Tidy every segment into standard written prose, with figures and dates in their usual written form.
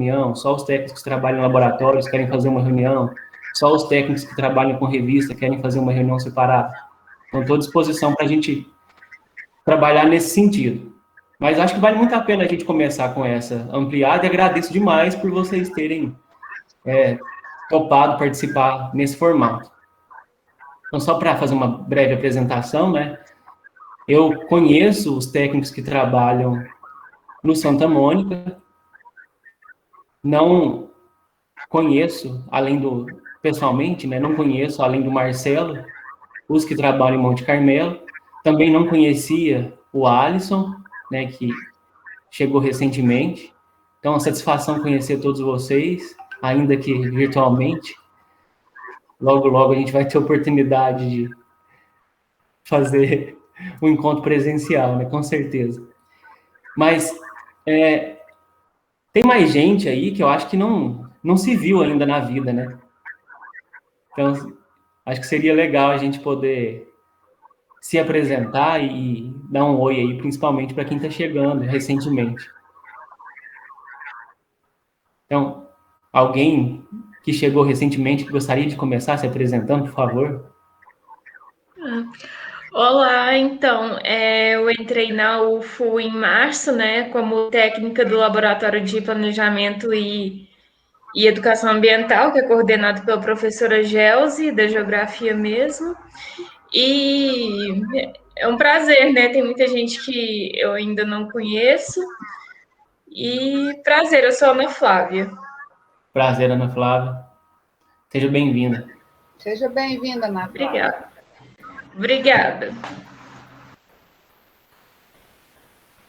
reunião, só os técnicos que trabalham em laboratórios querem fazer uma reunião, só os técnicos que trabalham com revista querem fazer uma reunião separada. Então, estou à disposição para a gente trabalhar nesse sentido. Mas acho que vale muito a pena a gente começar com essa ampliada e agradeço demais por vocês terem topado participar nesse formato. Então, só para fazer uma breve apresentação, né? Eu conheço os técnicos que trabalham no Santa Mônica, não conheço, pessoalmente, né? Não conheço, além do Marcelo, os que trabalham em Monte Carmelo. Também não conhecia o Alisson, né? Que chegou recentemente. Então, é uma satisfação conhecer todos vocês, ainda que virtualmente. Logo, logo a gente vai ter oportunidade de fazer um encontro presencial, né? Com certeza. Mas tem mais gente aí que eu acho que não se viu ainda na vida, né? Então, acho que seria legal a gente poder se apresentar e dar um oi aí, principalmente para quem está chegando recentemente. Então, alguém que chegou recentemente que gostaria de começar se apresentando, por favor? Olá, então, eu entrei na UFO em março, né, como técnica do Laboratório de Planejamento e Educação Ambiental, que é coordenado pela professora Gelsi, da Geografia mesmo, e é um prazer, né, tem muita gente que eu ainda não conheço, e prazer, eu sou a Ana Flávia. Prazer, Ana Flávia. Seja bem-vinda. Seja bem-vinda, Ana Flávia. Obrigada.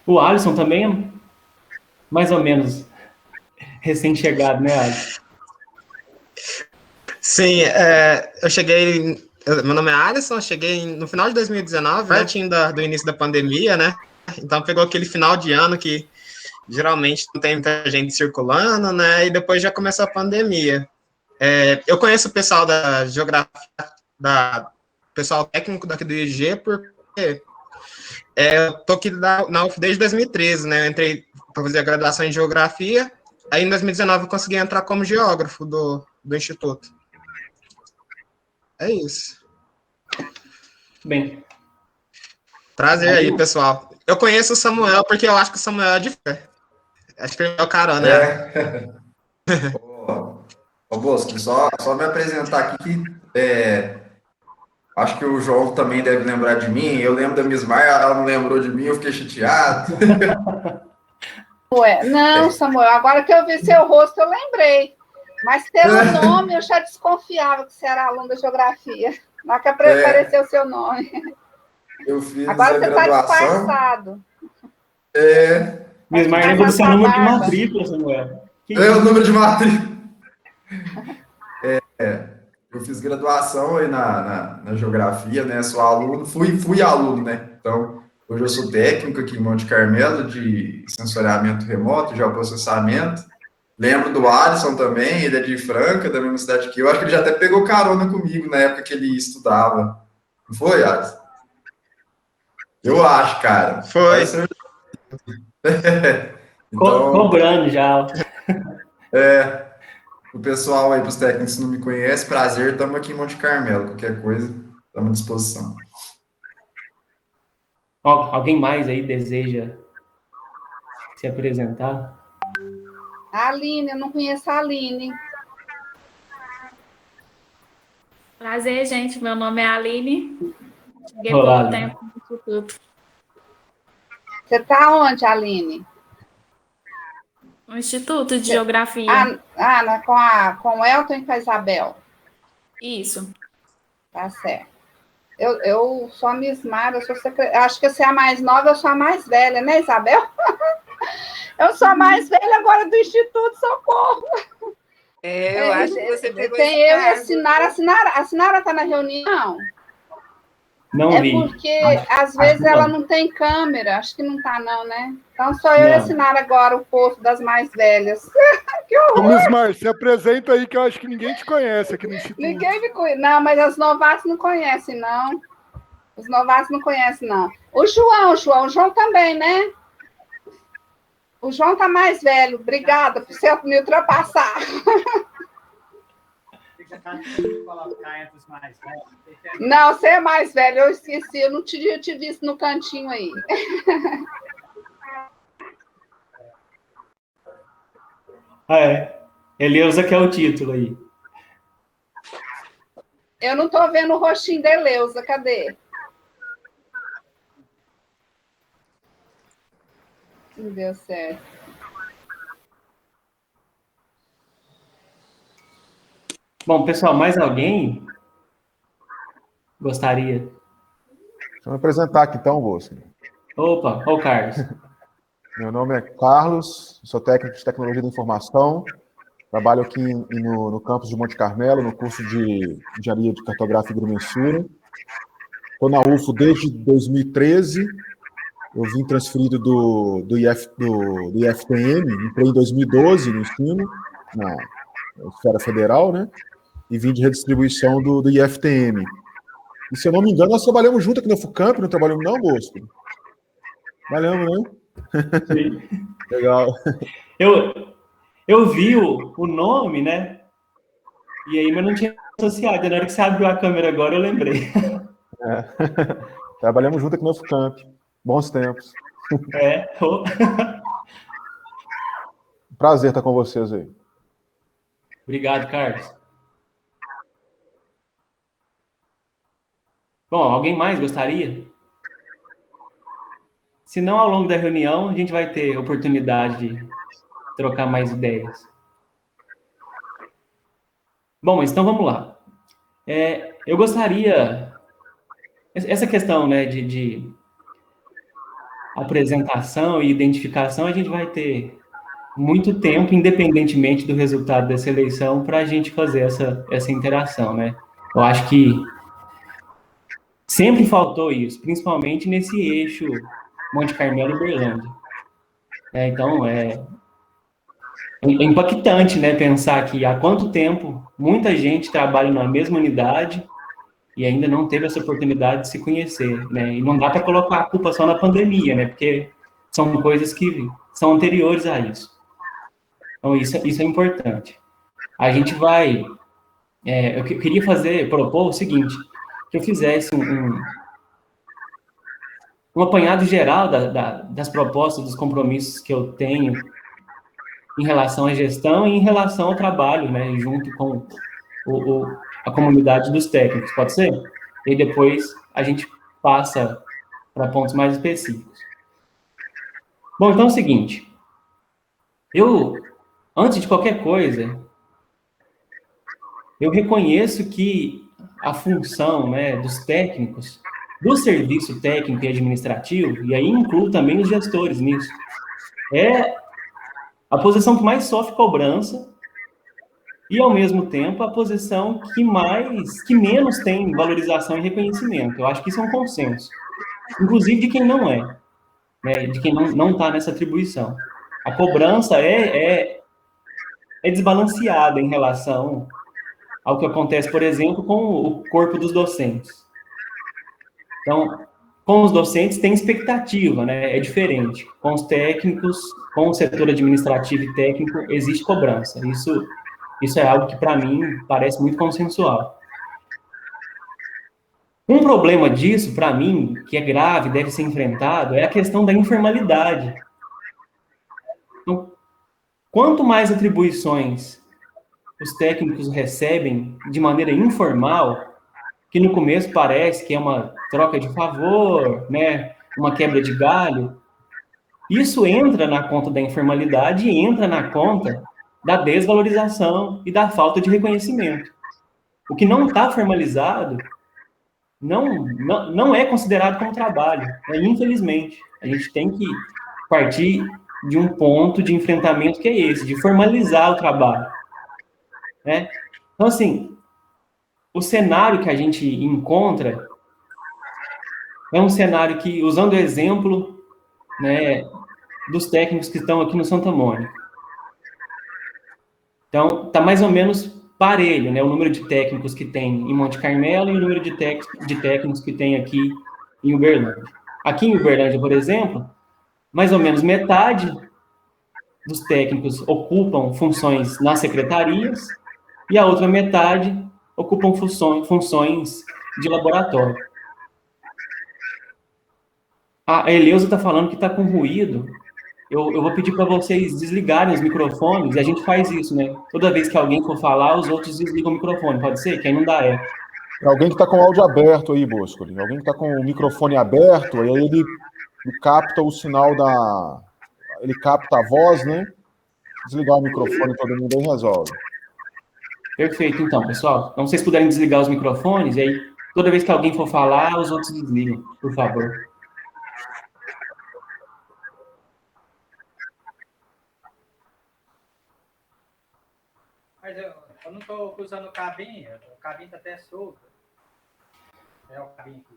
O Alisson também é mais ou menos recém-chegado, né, Alisson? Sim, eu cheguei. Meu nome é Alisson, eu cheguei no final de 2019, antes do início da pandemia, né? Então pegou aquele final de ano que geralmente não tem muita gente circulando, né? E depois já começou a pandemia. Eu conheço o pessoal da geografia, pessoal técnico daqui do IG, porque eu tô aqui na UF desde 2013, né? Eu entrei para fazer a graduação em geografia, aí em 2019 eu consegui entrar como geógrafo do Instituto. É isso. Bem. Prazer aí, pessoal. Eu conheço o Samuel porque eu acho que o Samuel é de fé. Acho que ele é o carona, né? Ô, Bosco, só me apresentar aqui que acho que o João também deve lembrar de mim. Eu lembro da Miss Maia, ela não lembrou de mim, eu fiquei chateado. Não, Samuel, agora que eu vi seu rosto, eu lembrei. Mas pelo nome, eu já desconfiava que você era aluno da geografia. Na hora que apareceu o seu nome. Eu fiz agora a você graduação. Está disfarçado. Miss Maia lembra do seu número de matrícula, Samuel. O número de matrícula. Eu fiz graduação aí na geografia, né? Sou aluno, fui aluno, né? Então, hoje eu sou técnico aqui em Monte Carmelo de sensoriamento remoto, geoprocessamento. Lembro do Alisson também, ele é de Franca, da mesma cidade que eu. Acho que ele já até pegou carona comigo na época que ele estudava. Não foi, Alisson? Eu acho, cara. Foi. Então, cobrando já. O pessoal aí, para os técnicos que não me conhecem, prazer, estamos aqui em Monte Carmelo. Qualquer coisa, estamos à disposição. Alguém mais aí deseja se apresentar? A Aline, eu não conheço a Aline. Prazer, gente. Meu nome é Aline. Cheguei Olá, pouco Aline. tempo no Instituto. Você está onde, Aline? No Instituto de Geografia. Com o Elton e com a Isabel. Isso. Tá certo. Eu sou a Miss Mara, eu sou secretária. Acho que você é a mais nova, eu sou a mais velha, né, Isabel? Eu sou a mais velha agora do Instituto, socorro. Eu acho que você pegou tem eu e a Sinara. A Sinara está na reunião? Não vi. Porque, às vezes, ela não tem câmera. Acho que não está, não, né? Então, só eu e a Sinara agora, o posto das mais velhas. Que horror! Miss Mar, se apresenta aí, que eu acho que ninguém te conhece aqui no Instituto. Ninguém me conhece. Não, mas as novatos não conhecem, não. Os novatos não conhecem, não. O João também, né? O João tá mais velho. Obrigada por você me ultrapassar. Não, você é mais velho. Eu esqueci. Eu não tinha te visto no cantinho aí. Eleusa que é o título aí. Eu não tô vendo o rostinho da Eleusa. Cadê? Não deu certo. Bom, pessoal, mais alguém gostaria? Deixa eu me apresentar aqui então, Bosco. Opa, ô Carlos. Meu nome é Carlos, sou técnico de tecnologia da informação, trabalho aqui no campus de Monte Carmelo, no curso de engenharia de cartografia e agrimensura. Estou na UFO desde 2013, eu vim transferido do IFTM, entrei em 2012 no ensino, na esfera federal, né? E vim de redistribuição do IFTM. E se eu não me engano, nós trabalhamos junto aqui no FUCamp, não trabalhamos não, Bosco? Trabalhamos, né? Sim. Legal. Eu vi o nome, né? E aí, mas não tinha associado. Na hora que você abriu a câmera agora, eu lembrei. Trabalhamos junto aqui no FUCamp. Bons tempos. Prazer estar com vocês aí. Obrigado, Carlos. Bom, alguém mais gostaria? Se não, ao longo da reunião, a gente vai ter oportunidade de trocar mais ideias. Bom, mas então vamos lá. Eu gostaria... Essa questão, né, de apresentação e identificação, a gente vai ter muito tempo, independentemente do resultado dessa eleição, para a gente fazer essa interação, né? Eu acho que sempre faltou isso, principalmente nesse eixo Monte Carmelo e Uberlândia. Então, é impactante, né, pensar que há quanto tempo muita gente trabalha na mesma unidade e ainda não teve essa oportunidade de se conhecer, né? E não dá para colocar a culpa só na pandemia, né? Porque são coisas que são anteriores a isso. Então, isso é importante. A gente vai... eu queria propor o seguinte, que eu fizesse um apanhado geral das propostas, dos compromissos que eu tenho em relação à gestão e em relação ao trabalho, né, junto com a comunidade dos técnicos, pode ser? E depois a gente passa para pontos mais específicos. Bom, então é o seguinte, antes de qualquer coisa, eu reconheço que a função, né, dos técnicos, do serviço técnico e administrativo, e aí incluo também os gestores nisso, é a posição que mais sofre cobrança e, ao mesmo tempo, a posição que menos tem valorização e reconhecimento. Eu acho que isso é um consenso, inclusive de quem não é, né, de quem não está nessa atribuição. A cobrança é desbalanceada em relação ao que acontece, por exemplo, com o corpo dos docentes. Então, com os docentes tem expectativa, né? É diferente. Com os técnicos, com o setor administrativo e técnico, existe cobrança. Isso é algo que, para mim, parece muito consensual. Um problema disso, para mim, que é grave, deve ser enfrentado, é a questão da informalidade. Então, quanto mais atribuições os técnicos recebem de maneira informal, que no começo parece que é uma troca de favor, né, uma quebra de galho, isso entra na conta da informalidade e entra na conta da desvalorização e da falta de reconhecimento. O que não está formalizado não é considerado como trabalho, né, infelizmente. A gente tem que partir de um ponto de enfrentamento que é esse, de formalizar o trabalho. Né? Então, assim, o cenário que a gente encontra é um cenário que, usando o exemplo, né, dos técnicos que estão aqui no Santa Mônica. Então, está mais ou menos parelho, né, o número de técnicos que tem em Monte Carmelo e o número de técnicos que tem aqui em Uberlândia. Aqui em Uberlândia, por exemplo, mais ou menos metade dos técnicos ocupam funções nas secretarias e a outra metade ocupam funções de laboratório. A Eleusa está falando que está com ruído. Eu vou pedir para vocês desligarem os microfones, e a gente faz isso, né? Toda vez que alguém for falar, os outros desligam o microfone, pode ser? Que aí não dá eco. É alguém que está com o áudio aberto aí, Boscoli. Alguém que está com o microfone aberto, e aí ele capta o sinal da... Ele capta a voz, né? Desligar o microfone, todo mundo aí resolve. Perfeito, então, pessoal. Então, se vocês puderem desligar os microfones, e aí, toda vez que alguém for falar, os outros desligam, por favor. Mas eu não estou usando o cabinho está até solto. É o cabinho aqui.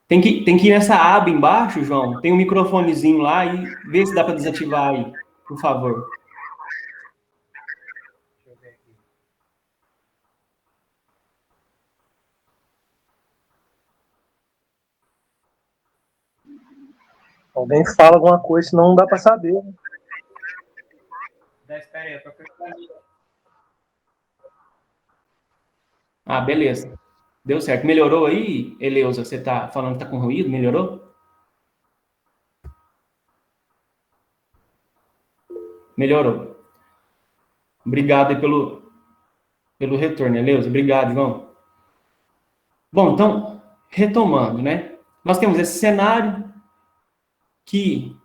Tem que ir nessa aba embaixo, João. Tem um microfonezinho lá e vê se dá para desativar aí, por favor. Deixa eu ver aqui. Alguém fala alguma coisa, senão não dá para saber. Né? Espera aí, eu tô clicando. Ah, beleza. Deu certo. Melhorou aí, Eleusa? Você tá falando que tá com ruído? Melhorou? Melhorou. Obrigado aí pelo retorno, Eleusa. Obrigado, João. Bom, então, retomando, né? Nós temos esse cenário que,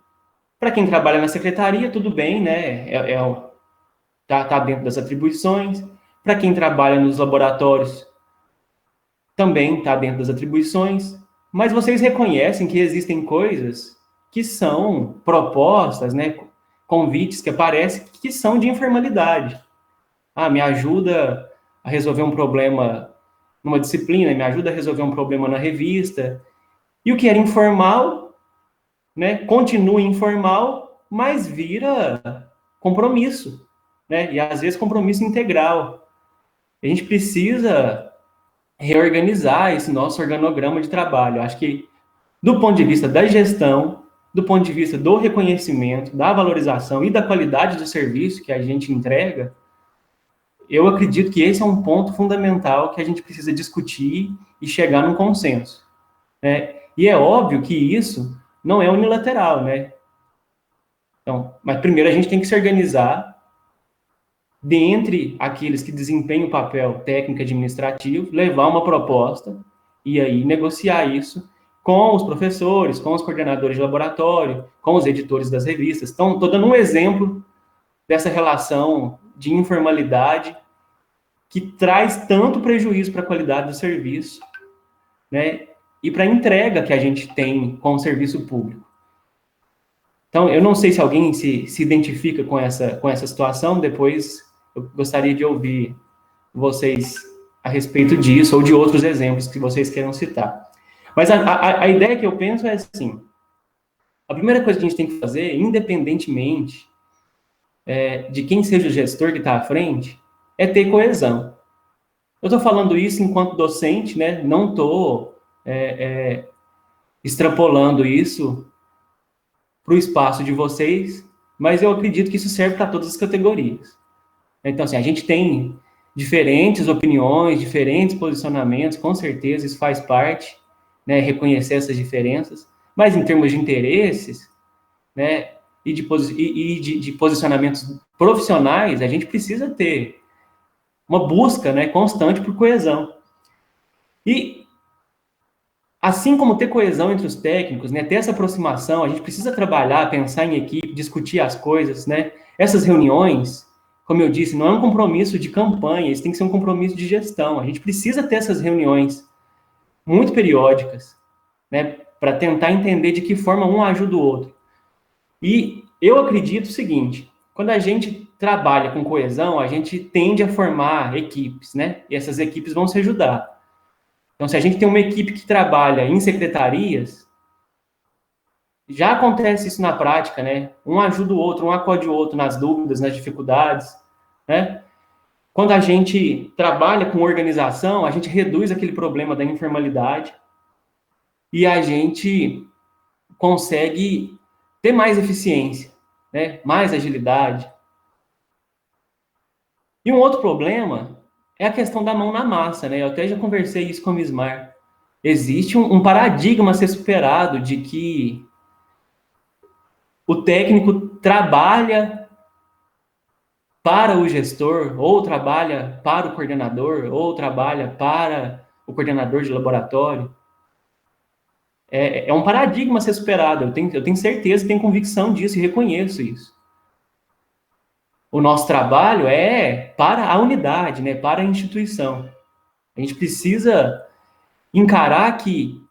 para quem trabalha na secretaria, tudo bem, né? Tá dentro das atribuições. Para quem trabalha nos laboratórios, também está dentro das atribuições, mas vocês reconhecem que existem coisas que são propostas, né, convites que aparecem, que são de informalidade. Ah, me ajuda a resolver um problema numa disciplina, me ajuda a resolver um problema na revista. E o que era informal, né, continua informal, mas vira compromisso, né, e às vezes compromisso integral. A gente precisa reorganizar esse nosso organograma de trabalho. Acho que, do ponto de vista da gestão, do ponto de vista do reconhecimento, da valorização e da qualidade do serviço que a gente entrega, eu acredito que esse é um ponto fundamental que a gente precisa discutir e chegar num consenso, né? E é óbvio que isso não é unilateral, né? Então, mas primeiro a gente tem que se organizar dentre aqueles que desempenham o papel técnico administrativo, levar uma proposta e aí negociar isso com os professores, com os coordenadores de laboratório, com os editores das revistas. Então, estou dando um exemplo dessa relação de informalidade que traz tanto prejuízo para a qualidade do serviço, né, e para a entrega que a gente tem com o serviço público. Então, eu não sei se alguém se identifica com essa situação, depois eu gostaria de ouvir vocês a respeito disso, ou de outros exemplos que vocês queiram citar. Mas a ideia que eu penso é assim, a primeira coisa que a gente tem que fazer, independentemente de quem seja o gestor que está à frente, é ter coesão. Eu estou falando isso enquanto docente, né? Não estou extrapolando isso para o espaço de vocês, mas eu acredito que isso serve para todas as categorias. Então, assim, a gente tem diferentes opiniões, diferentes posicionamentos, com certeza isso faz parte, né, reconhecer essas diferenças, mas em termos de interesses, né, e de posicionamentos profissionais, a gente precisa ter uma busca, né, constante por coesão. E, assim como ter coesão entre os técnicos, né, ter essa aproximação, a gente precisa trabalhar, pensar em equipe, discutir as coisas, né, essas reuniões, como eu disse, não é um compromisso de campanha, isso tem que ser um compromisso de gestão. A gente precisa ter essas reuniões muito periódicas, né, para tentar entender de que forma um ajuda o outro. E eu acredito o seguinte, quando a gente trabalha com coesão, a gente tende a formar equipes, né, e essas equipes vão se ajudar. Então, se a gente tem uma equipe que trabalha em secretarias, já acontece isso na prática, né? Um ajuda o outro, um acode o outro nas dúvidas, nas dificuldades, né? Quando a gente trabalha com organização, a gente reduz aquele problema da informalidade e a gente consegue ter mais eficiência, né? Mais agilidade. E um outro problema é a questão da mão na massa, né? Eu até já conversei isso com o Mismar. Existe um paradigma a ser superado de que o técnico trabalha para o gestor, ou trabalha para o coordenador, ou trabalha para o coordenador de laboratório. É um paradigma a ser superado. Eu tenho certeza, tenho convicção disso e reconheço isso. O nosso trabalho é para a unidade, né, para a instituição. A gente precisa encarar que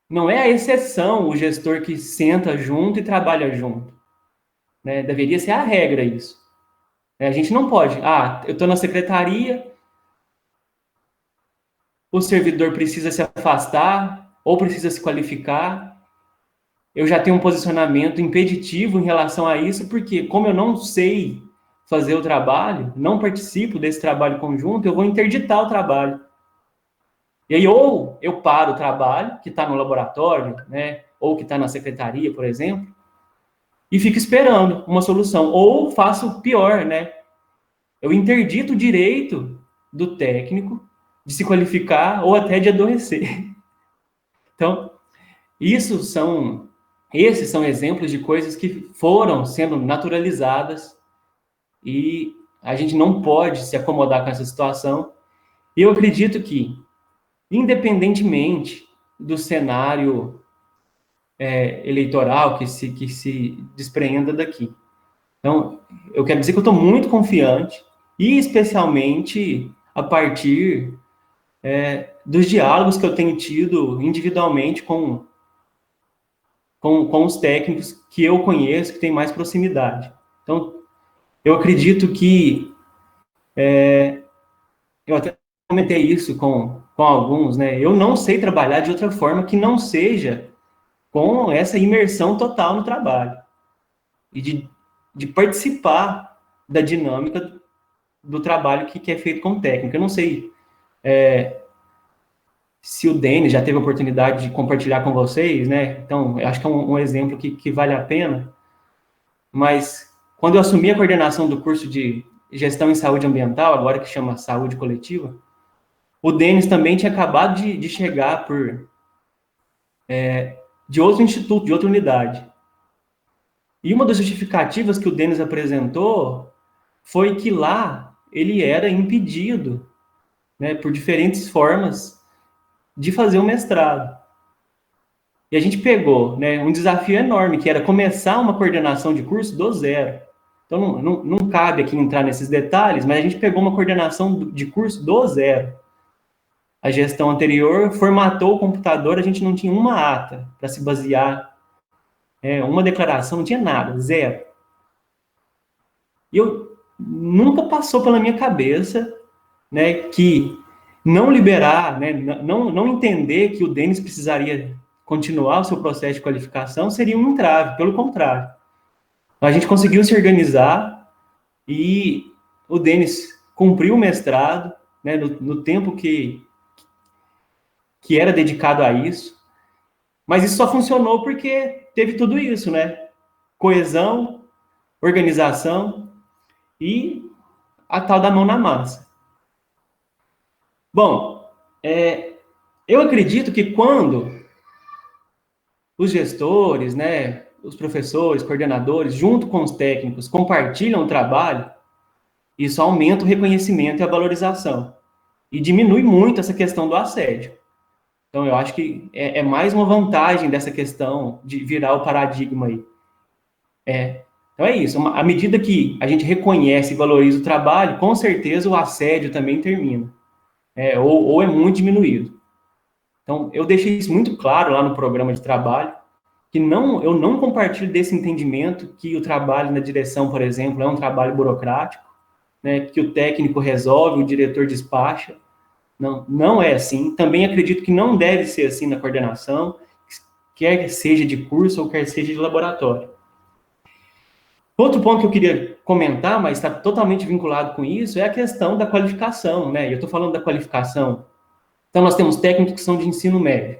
não é a exceção o gestor que senta junto e trabalha junto, né? Deveria ser a regra isso. A gente não pode, eu estou na secretaria, o servidor precisa se afastar ou precisa se qualificar, eu já tenho um posicionamento impeditivo em relação a isso, porque como eu não sei fazer o trabalho, não participo desse trabalho conjunto, eu vou interditar o trabalho. E aí, ou eu paro o trabalho, que está no laboratório, né, ou que está na secretaria, por exemplo, e fico esperando uma solução. Ou faço pior, né? Eu interdito o direito do técnico de se qualificar ou até de adoecer. Então, esses são exemplos de coisas que foram sendo naturalizadas e a gente não pode se acomodar com essa situação. E eu acredito que, independentemente do cenário eleitoral que se despreenda daqui. Então, eu quero dizer que eu estou muito confiante, e especialmente a partir dos diálogos que eu tenho tido individualmente com os técnicos que eu conheço, que têm mais proximidade. Então, eu acredito que eu até comentei isso com alguns, né? Eu não sei trabalhar de outra forma que não seja com essa imersão total no trabalho. E de participar da dinâmica do trabalho que é feito com técnica. Eu não sei se o Denis já teve a oportunidade de compartilhar com vocês, né? Então, eu acho que é um exemplo que vale a pena. Mas, quando eu assumi a coordenação do curso de Gestão em Saúde Ambiental, agora que chama Saúde Coletiva, o Denis também tinha acabado de chegar de outro instituto, de outra unidade. E uma das justificativas que o Denis apresentou foi que lá ele era impedido, né, por diferentes formas, de fazer o mestrado. E a gente pegou, né, um desafio enorme, que era começar uma coordenação de curso do zero. Então, não cabe aqui entrar nesses detalhes, mas a gente pegou uma coordenação de curso do zero. A gestão anterior formatou o computador, a gente não tinha uma ata para se basear, uma declaração, não tinha nada, zero. E nunca passou pela minha cabeça, né, que não liberar, né, não entender que o Denis precisaria continuar o seu processo de qualificação seria um entrave, pelo contrário. A gente conseguiu se organizar e o Denis cumpriu o mestrado, né, no tempo que era dedicado a isso, mas isso só funcionou porque teve tudo isso, né? Coesão, organização e a tal da mão na massa. Bom, eu acredito que quando os gestores, né, os professores, coordenadores, junto com os técnicos, compartilham o trabalho, isso aumenta o reconhecimento e a valorização. E diminui muito essa questão do assédio. Então, eu acho que é mais uma vantagem dessa questão de virar o paradigma aí. Então, é isso. À medida que a gente reconhece e valoriza o trabalho, com certeza o assédio também termina. Ou é muito diminuído. Então, eu deixei isso muito claro lá no programa de trabalho, que eu não compartilho desse entendimento que o trabalho na direção, por exemplo, é um trabalho burocrático, né, que o técnico resolve, o diretor despacha. Não é assim. Também acredito que não deve ser assim na coordenação, quer seja de curso ou quer seja de laboratório. Outro ponto que eu queria comentar, mas está totalmente vinculado com isso, é a questão da qualificação, né? Eu estou falando da qualificação. Então, nós temos técnicos que são de ensino médio,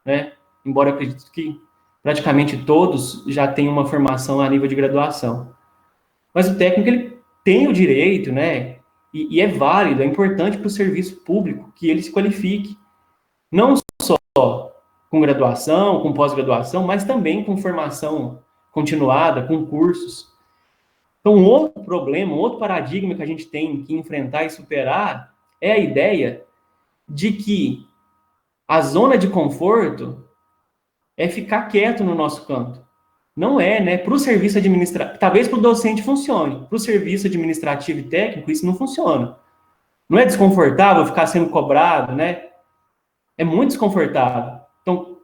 né? Embora eu acredite que praticamente todos já têm uma formação a nível de graduação. Mas o técnico, ele tem o direito, né, e é válido, é importante para o serviço público que ele se qualifique, não só com graduação, com pós-graduação, mas também com formação continuada, com cursos. Então, um outro problema, um outro paradigma que a gente tem que enfrentar e superar é a ideia de que a zona de conforto é ficar quieto no nosso canto. Não é, né? Para o serviço administrativo, talvez para o docente funcione. Para o serviço administrativo e técnico, isso não funciona. Não é desconfortável ficar sendo cobrado, né? É muito desconfortável. Então,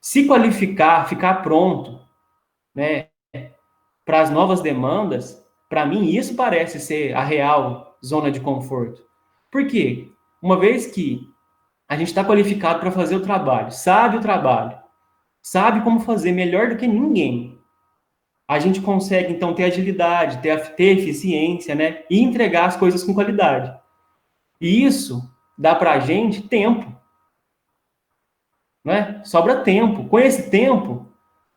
se qualificar, ficar pronto, né, para as novas demandas, para mim, isso parece ser a real zona de conforto. Por quê? Uma vez que a gente está qualificado para fazer o trabalho, sabe como fazer melhor do que ninguém, a gente consegue, então, ter agilidade, ter eficiência, né, e entregar as coisas com qualidade. E isso dá para a gente tempo, né? Sobra tempo. Com esse tempo,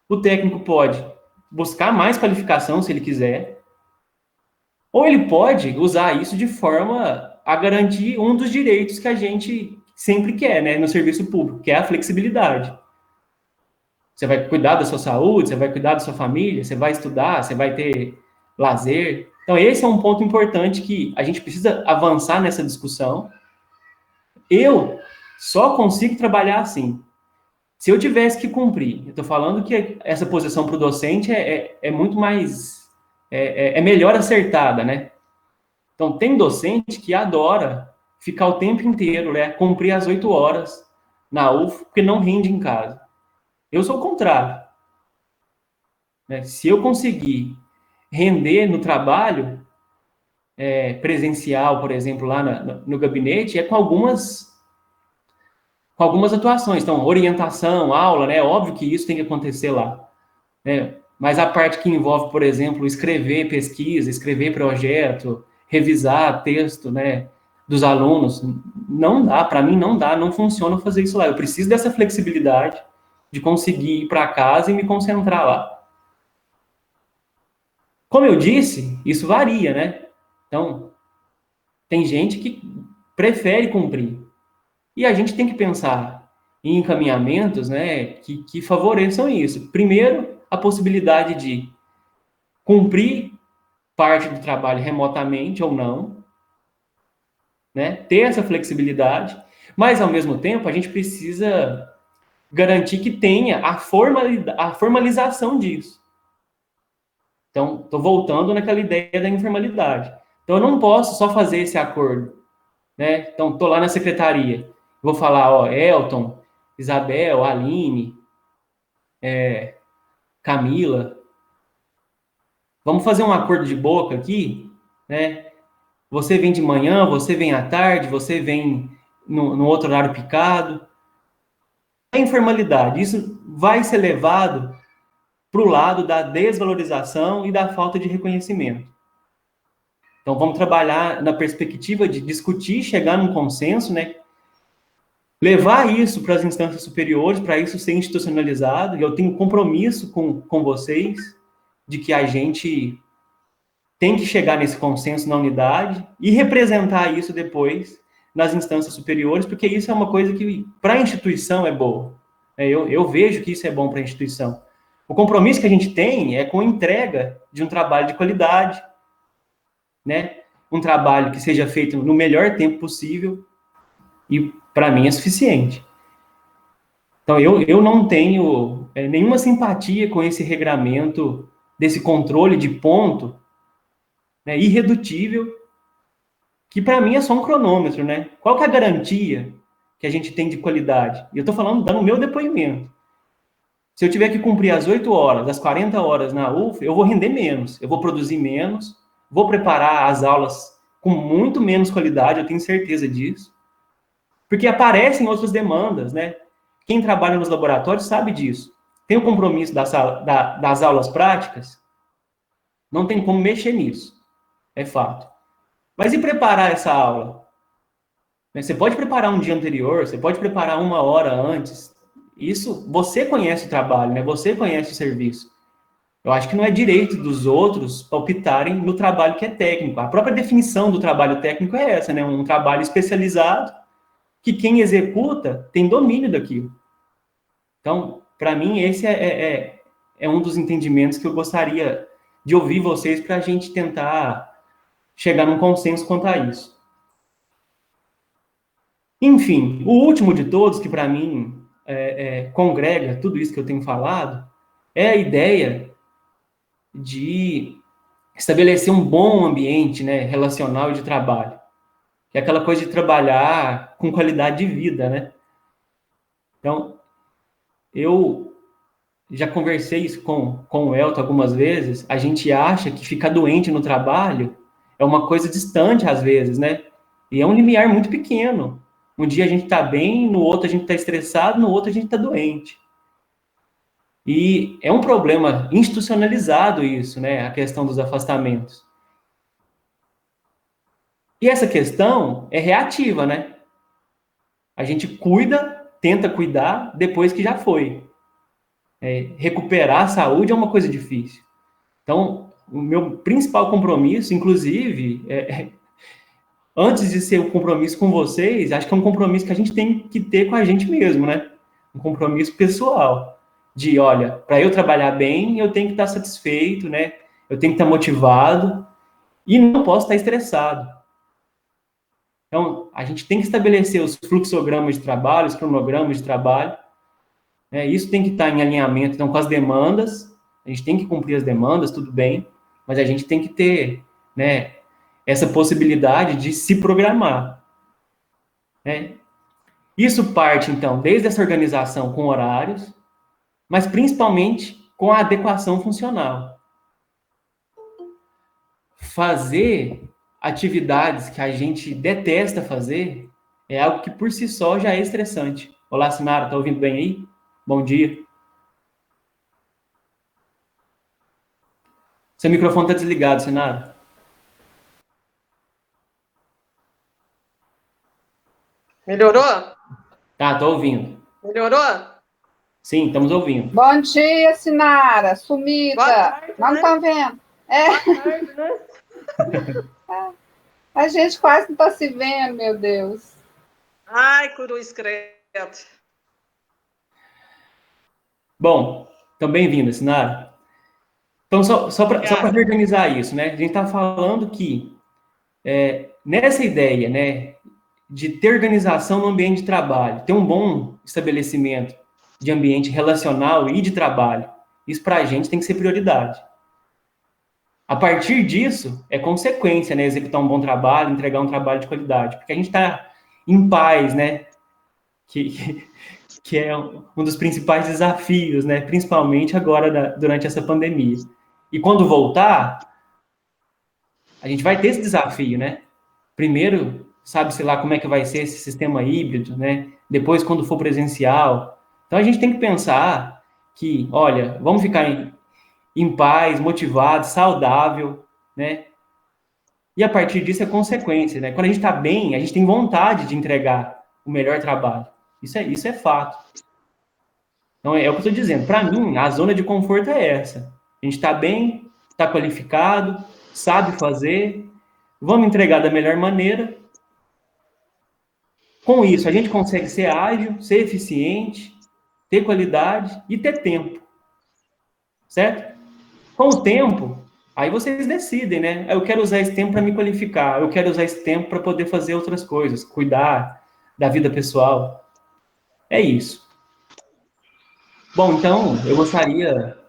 o técnico pode buscar mais qualificação, se ele quiser, ou ele pode usar isso de forma a garantir um dos direitos que a gente sempre quer, né, no serviço público, que é a flexibilidade. Você vai cuidar da sua saúde, você vai cuidar da sua família, você vai estudar, você vai ter lazer. Então, esse é um ponto importante que a gente precisa avançar nessa discussão. Eu só consigo trabalhar assim. Se eu tivesse que cumprir, eu estou falando que essa posição para o docente é muito mais, é melhor acertada, né? Então, tem docente que adora ficar o tempo inteiro, né, cumprir as 8 horas na UF, porque não rende em casa. Eu sou o contrário. Né? Se eu conseguir render no trabalho presencial, por exemplo, lá no gabinete, é com algumas atuações. Então, orientação, aula, né? Óbvio que isso tem que acontecer lá. Né? Mas a parte que envolve, por exemplo, escrever pesquisa, escrever projeto, revisar texto, né, dos alunos, não dá, para mim não dá, não funciona fazer isso lá. Eu preciso dessa flexibilidade de conseguir ir para casa e me concentrar lá. Como eu disse, isso varia, né? Então, tem gente que prefere cumprir. E a gente tem que pensar em encaminhamentos, né, que favoreçam isso. Primeiro, a possibilidade de cumprir parte do trabalho remotamente ou não, né, ter essa flexibilidade, mas, ao mesmo tempo, a gente precisa garantir que tenha a formalização disso. Então, estou voltando naquela ideia da informalidade. Então, eu não posso só fazer esse acordo, né? Então, estou lá na secretaria, vou falar, ó, Elton, Isabel, Aline, Camila, vamos fazer um acordo de boca aqui, né? Você vem de manhã, você vem à tarde, você vem no outro horário picado. A informalidade, isso vai ser levado para o lado da desvalorização e da falta de reconhecimento. Então, vamos trabalhar na perspectiva de discutir, chegar num consenso, né? Levar isso para as instâncias superiores, para isso ser institucionalizado, e eu tenho compromisso com vocês de que a gente tem que chegar nesse consenso na unidade e representar isso depois nas instâncias superiores, porque isso é uma coisa que, para a instituição, é boa. Eu vejo que isso é bom para a instituição. O compromisso que a gente tem é com a entrega de um trabalho de qualidade, né? Um trabalho que seja feito no melhor tempo possível, e, para mim, é suficiente. Então, eu não tenho nenhuma simpatia com esse regramento, desse controle de ponto, né, irredutível, que, para mim, é só um cronômetro, né? Qual que é a garantia que a gente tem de qualidade? E eu estou falando, dando o meu depoimento. Se eu tiver que cumprir as 8 horas, as 40 horas na UF, eu vou render menos, eu vou produzir menos, vou preparar as aulas com muito menos qualidade, eu tenho certeza disso. Porque aparecem outras demandas, né? Quem trabalha nos laboratórios sabe disso. Tem o compromisso das aulas práticas, não tem como mexer nisso, é fato. Mas e preparar essa aula? Você pode preparar um dia anterior, você pode preparar 1 hora antes, isso, você conhece o trabalho, né? Você conhece o serviço. Eu acho que não é direito dos outros palpitarem no trabalho que é técnico. A própria definição do trabalho técnico é essa, né? Um trabalho especializado que quem executa tem domínio daquilo. Então, para mim, esse é um dos entendimentos que eu gostaria de ouvir vocês para a gente tentar chegar num consenso quanto a isso. Enfim, o último de todos, que para mim congrega tudo isso que eu tenho falado, é a ideia de estabelecer um bom ambiente, né, relacional e de trabalho. Que é aquela coisa de trabalhar com qualidade de vida, né? Então, eu já conversei isso com o Elton algumas vezes. A gente acha que ficar doente no trabalho é uma coisa distante, às vezes, né? E é um limiar muito pequeno. Um dia a gente está bem, no outro a gente está estressado, no outro a gente está doente. E é um problema institucionalizado isso, né? A questão dos afastamentos. E essa questão é reativa, né? A gente cuida, tenta cuidar depois que já foi. Recuperar a saúde é uma coisa difícil. Então, o meu principal compromisso, inclusive, antes de ser um compromisso com vocês, acho que é um compromisso que a gente tem que ter com a gente mesmo, né? Um compromisso pessoal. De, olha, para eu trabalhar bem, eu tenho que estar satisfeito, né? Eu tenho que estar motivado e não posso estar estressado. Então, a gente tem que estabelecer os fluxogramas de trabalho, os cronogramas de trabalho. Isso tem que estar em alinhamento, então, com as demandas. A gente tem que cumprir as demandas, tudo bem, mas a gente tem que ter, né, essa possibilidade de se programar. Né? Isso parte, então, desde essa organização com horários, mas principalmente com a adequação funcional. Fazer atividades que a gente detesta fazer é algo que por si só já é estressante. Olá, Sinara, tá ouvindo bem aí? Bom dia. Seu microfone está desligado, Sinara. Melhorou? Tá, tô ouvindo. Melhorou? Sim, estamos ouvindo. Bom dia, Sinara, sumida. Boa tarde, não estão vendo. Boa tarde, né? A gente quase não está se vendo, meu Deus. Ai, cruz credo. Bom, então bem-vinda, Sinara. Então, só para reorganizar isso, né? A gente está falando que nessa ideia, né, de ter organização no ambiente de trabalho, ter um bom estabelecimento de ambiente relacional e de trabalho, isso para a gente tem que ser prioridade. A partir disso, é consequência, né, executar um bom trabalho, entregar um trabalho de qualidade, porque a gente está em paz, né, que é um dos principais desafios, né, principalmente agora durante essa pandemia. E quando voltar, a gente vai ter esse desafio, né? Primeiro, sabe-se lá como é que vai ser esse sistema híbrido, né? Depois, quando for presencial. Então, a gente tem que pensar que, olha, vamos ficar em paz, motivado, saudável, né? E a partir disso é consequência, né? Quando a gente está bem, a gente tem vontade de entregar o melhor trabalho. Isso é fato. Então, é o que eu estou dizendo. Para mim, a zona de conforto é essa. A gente está bem, está qualificado, sabe fazer, vamos entregar da melhor maneira. Com isso, a gente consegue ser ágil, ser eficiente, ter qualidade e ter tempo. Certo? Com o tempo, aí vocês decidem, né? Eu quero usar esse tempo para me qualificar, eu quero usar esse tempo para poder fazer outras coisas, cuidar da vida pessoal. É isso. Bom, então, eu gostaria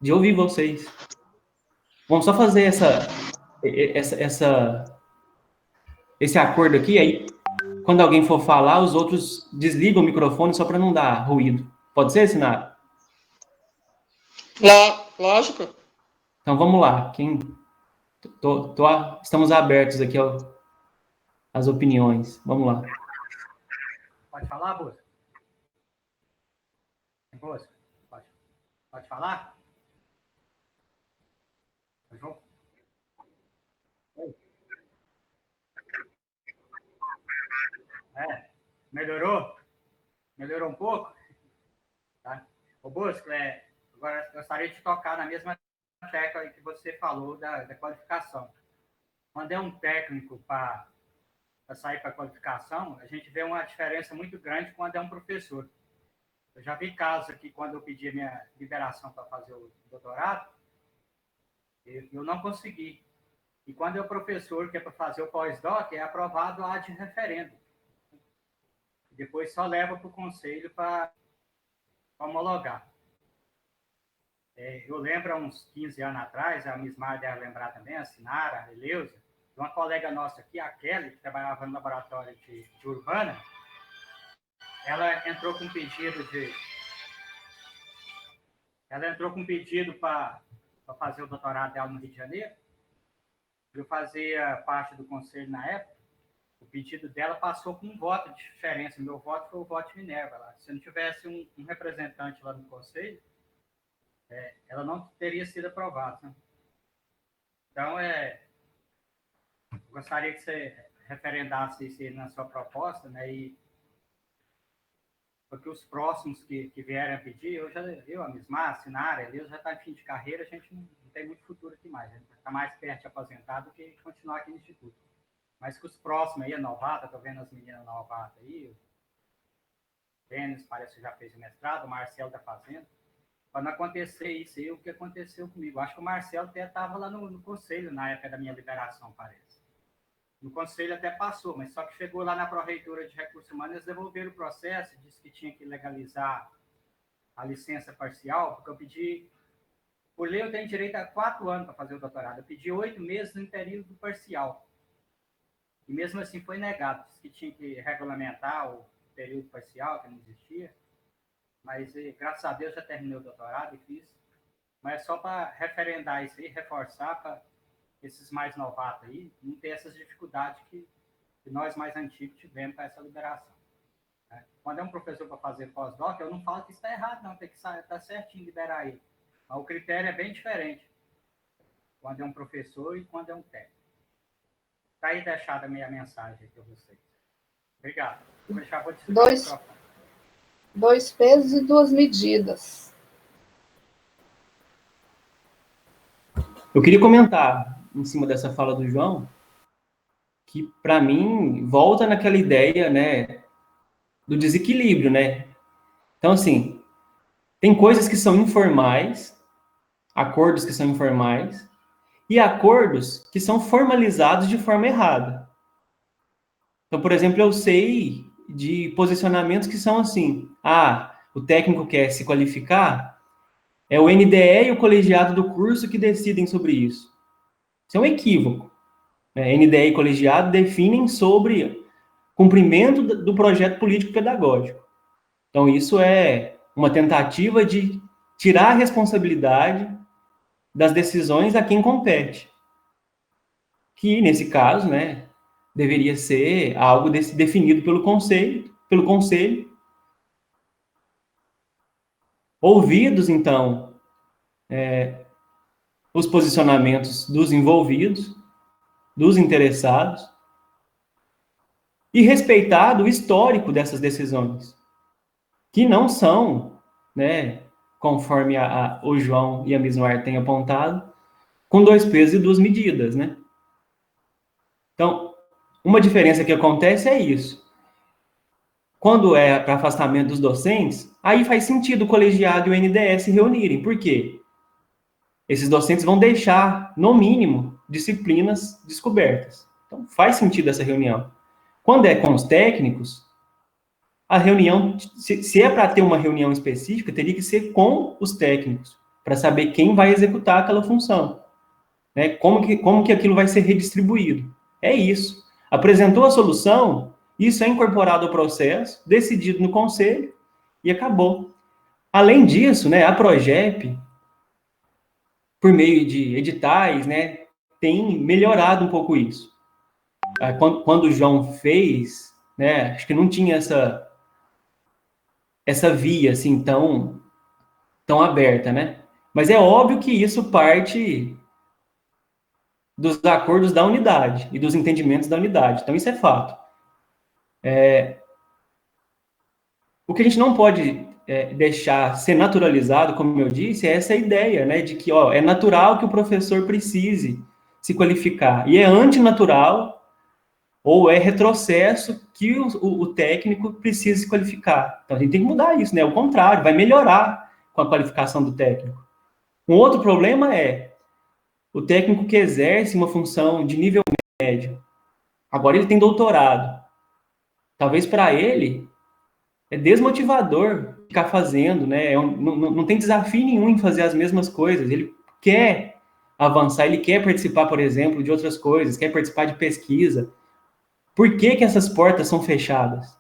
de ouvir vocês. Vamos só fazer esse acordo aqui, aí quando alguém for falar, os outros desligam o microfone só para não dar ruído. Pode ser, Sinara? Lógico. Então vamos lá. Estamos abertos aqui às opiniões. Vamos lá. Pode falar, Bolsa? Bolsa, pode falar? João? Melhorou? Melhorou um pouco? Ô, Bosco, agora eu gostaria de tocar na mesma tecla que você falou da qualificação. Quando é um técnico para sair para a qualificação, a gente vê uma diferença muito grande quando é um professor. Eu já vi casos aqui, quando eu pedi a minha liberação para fazer o doutorado, eu não consegui. E quando é o professor que é para fazer o pós-doc, é aprovado ad referendo. Depois só leva para o conselho para homologar. Eu lembro, há uns 15 anos atrás, a Miss Mar deve lembrar também, a Sinara, a Eleusa, uma colega nossa aqui, a Kelly, que trabalhava no laboratório de Urbana, ela entrou com um pedido para fazer o doutorado dela no Rio de Janeiro. Eu fazia parte do conselho na época. O pedido dela passou com um voto de diferença. Meu voto foi o voto de Minerva lá. Se não tivesse um representante lá no conselho, ela não teria sido aprovada. Né? Então, gostaria que você referendasse isso na sua proposta, né? Porque os próximos que vierem a pedir, a Mismar, a Sinara, eles já está em fim de carreira, a gente não tem muito futuro aqui mais. A gente está mais perto de aposentado do que continuar aqui no Instituto. Mas que os próximos aí, a novata, estou vendo as meninas novatas aí, o Denis parece que já fez o mestrado, o Marcelo está fazendo. Para não acontecer isso aí, o que aconteceu comigo. Acho que o Marcelo até estava lá no conselho, na época da minha liberação, parece. No conselho até passou, mas só que chegou lá na Pró-Reitura de Recursos Humanos, eles devolveram o processo, disse que tinha que legalizar a licença parcial, porque eu pedi... Por lei, eu tenho direito a 4 anos para fazer o doutorado. Eu pedi 8 meses no período parcial. E mesmo assim foi negado. Disse que tinha que regulamentar o período parcial, que não existia. Mas, graças a Deus, já terminei o doutorado e fiz. Mas é só para referendar isso aí, reforçar para esses mais novatos aí, não ter essas dificuldades que nós mais antigos tivemos para essa liberação. Né? Quando é um professor para fazer pós-doc, eu não falo que isso está errado, não, tem que estar certinho liberar ele. Mas o critério é bem diferente quando é um professor e quando é um técnico. Está aí deixada a minha mensagem para vocês. Obrigado. Vou deixar o microfone. 2 pesos e 2 medidas. Eu queria comentar, em cima dessa fala do João, que, para mim, volta naquela ideia, né, do desequilíbrio, né? Então, assim, tem coisas que são informais, acordos que são informais, e acordos que são formalizados de forma errada. Então, por exemplo, eu sei de posicionamentos que são assim, o técnico quer se qualificar, é o NDE e o colegiado do curso que decidem sobre isso. Isso é um equívoco. NDE e colegiado definem sobre cumprimento do projeto político-pedagógico. Então, isso é uma tentativa de tirar a responsabilidade das decisões a quem compete. Que, nesse caso, né, deveria ser algo definido pelo conselho. Ouvidos, então, os posicionamentos dos envolvidos, dos interessados, e respeitado o histórico dessas decisões, que não são, né, conforme o João e a Mismar têm apontado, com 2 pesos e 2 medidas, né? Então, uma diferença que acontece é isso. Quando é para afastamento dos docentes, aí faz sentido o colegiado e o NDE se reunirem. Por quê? Esses docentes vão deixar, no mínimo, disciplinas descobertas. Então, faz sentido essa reunião. Quando é com os técnicos, a reunião, se é para ter uma reunião específica, teria que ser com os técnicos, para saber quem vai executar aquela função. Né? Como que aquilo vai ser redistribuído. É isso. Apresentou a solução, isso é incorporado ao processo, decidido no conselho, e acabou. Além disso, né, a Progep, por meio de editais, né, tem melhorado um pouco isso. Quando o João fez, né, acho que não tinha essa via assim tão aberta, né? Mas é óbvio que isso parte dos acordos da unidade e dos entendimentos da unidade. Então, isso é fato. O que a gente não pode deixar ser naturalizado, como eu disse, é essa ideia, né, de que, é natural que o professor precise se qualificar, e é antinatural, ou é retrocesso que o técnico precisa se qualificar. Então, a gente tem que mudar isso, né, o contrário, vai melhorar com a qualificação do técnico. Um outro problema é o técnico que exerce uma função de nível médio, agora ele tem doutorado. Talvez para ele é desmotivador ficar fazendo, né? Não tem desafio nenhum em fazer as mesmas coisas. Ele quer avançar, ele quer participar, por exemplo, de outras coisas, quer participar de pesquisa. Por que que essas portas são fechadas?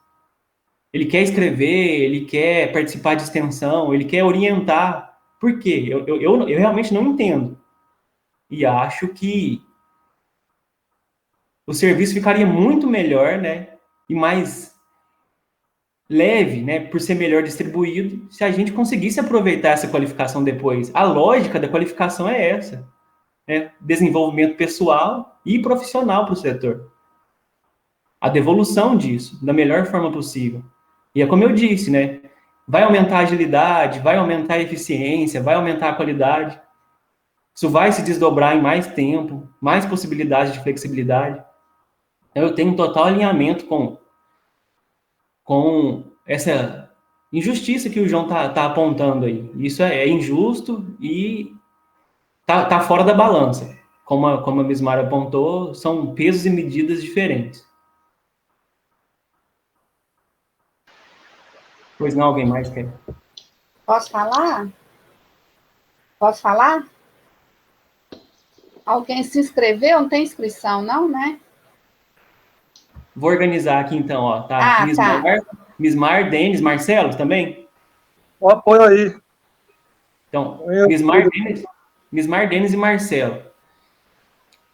Ele quer escrever, ele quer participar de extensão, ele quer orientar. Por quê? Eu realmente não entendo. E acho que o serviço ficaria muito melhor, né? E mais leve, né, por ser melhor distribuído, se a gente conseguisse aproveitar essa qualificação depois. A lógica da qualificação é essa, né? Desenvolvimento pessoal e profissional para o setor. A devolução disso, da melhor forma possível. E é como eu disse, né, vai aumentar a agilidade, vai aumentar a eficiência, vai aumentar a qualidade. Isso vai se desdobrar em mais tempo, mais possibilidades de flexibilidade. Então, eu tenho um total alinhamento com essa injustiça que o João tá apontando aí. Isso é injusto e tá fora da balança. Como a Miss Mara apontou, são pesos e medidas diferentes. Pois não, alguém mais quer? Posso falar? Posso falar? Alguém se inscreveu? Não tem inscrição, não, né? Vou organizar aqui, então, ó. Tá. Mismar, Denis, Marcelo também? O apoio aí. Então, Mismar, Denis e Marcelo.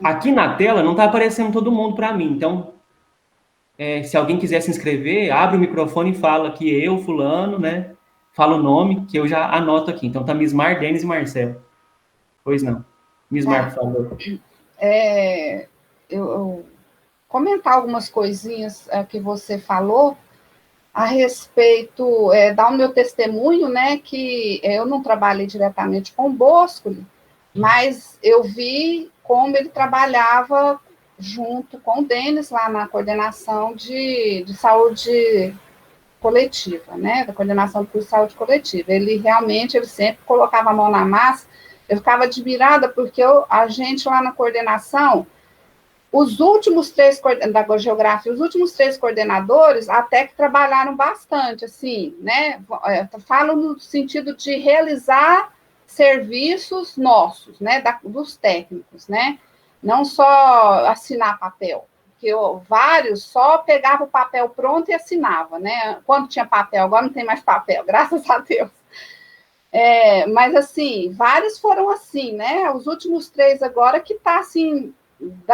Aqui na tela não está aparecendo todo mundo para mim, então, se alguém quiser se inscrever, abre o microfone e fala que eu, fulano, né? Fala o nome, que eu já anoto aqui. Então, tá Mismar, Denis e Marcelo. Pois não. Mismar, por favor. Eu comentar algumas coisinhas que você falou a respeito, dar o meu testemunho, né, que eu não trabalhei diretamente com o Boscoli, mas eu vi como ele trabalhava junto com o Denis lá na coordenação de saúde coletiva, né, da coordenação do curso de saúde coletiva. Ele sempre colocava a mão na massa. Eu ficava admirada porque a gente lá na coordenação, os últimos três coordenadores até que trabalharam bastante, assim, né? Falo no sentido de realizar serviços nossos, né? Dos técnicos, né? Não só assinar papel, porque vários só pegavam o papel pronto e assinava, né? Quando tinha papel, agora não tem mais papel, graças a Deus. Mas, assim, vários foram assim, né? Os últimos 3 agora que tá, assim...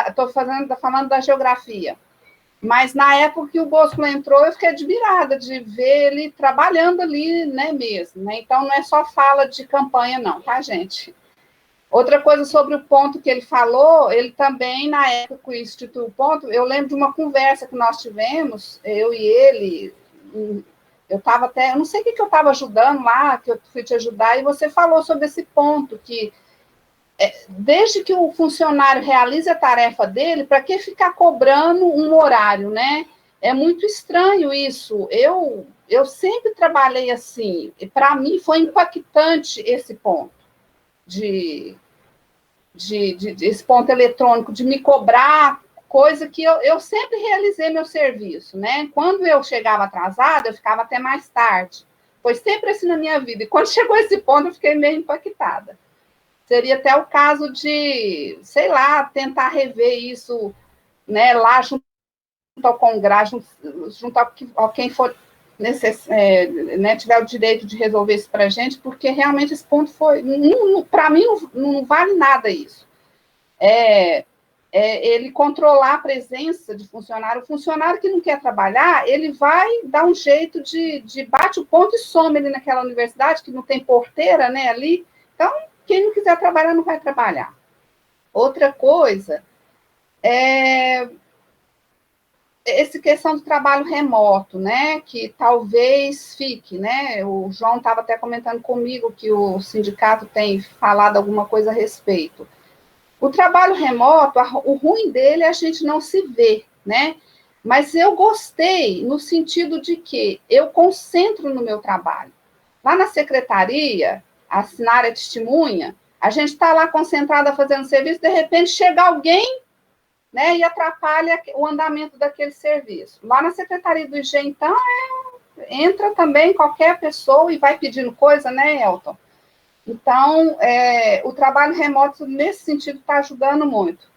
Estou falando da geografia, mas na época que o Bosco entrou, eu fiquei admirada de ver ele trabalhando ali, né, mesmo, né? Então, não é só fala de campanha, não, tá, gente? Outra coisa sobre o ponto que ele falou, ele também, na época que instituiu o ponto, eu lembro de uma conversa que nós tivemos, eu e ele, eu estava até, eu não sei o que eu estava ajudando lá, que eu fui te ajudar, e você falou sobre esse ponto, que desde que o funcionário realize a tarefa dele, para que ficar cobrando um horário, né? É muito estranho isso. Eu sempre trabalhei assim, e para mim foi impactante esse ponto, esse ponto eletrônico, de me cobrar coisa que eu sempre realizei meu serviço, né? Quando eu chegava atrasada, eu ficava até mais tarde. Foi sempre assim na minha vida. E quando chegou esse ponto, eu fiquei meio impactada. Seria até o caso de, sei lá, tentar rever isso, né, lá junto ao Congresso, junto a quem for né, tiver o direito de resolver isso para a gente, porque realmente esse ponto foi, para mim, não vale nada isso. Ele controlar a presença de funcionário. O funcionário que não quer trabalhar, ele vai dar um jeito de bate o ponto e some ele naquela universidade, que não tem porteira, né, ali. Então, quem não quiser trabalhar, não vai trabalhar. Outra coisa, essa questão do trabalho remoto, né, que talvez fique, né, o João estava até comentando comigo que o sindicato tem falado alguma coisa a respeito. O trabalho remoto, o ruim dele é a gente não se ver, né, mas eu gostei no sentido de que eu concentro no meu trabalho. Lá na secretaria, a Sinara é testemunha, a gente está lá concentrada fazendo serviço, de repente chega alguém, né, e atrapalha o andamento daquele serviço. Lá na Secretaria do IG, então, entra também qualquer pessoa e vai pedindo coisa, né, Elton? Então, o trabalho remoto, nesse sentido, está ajudando muito.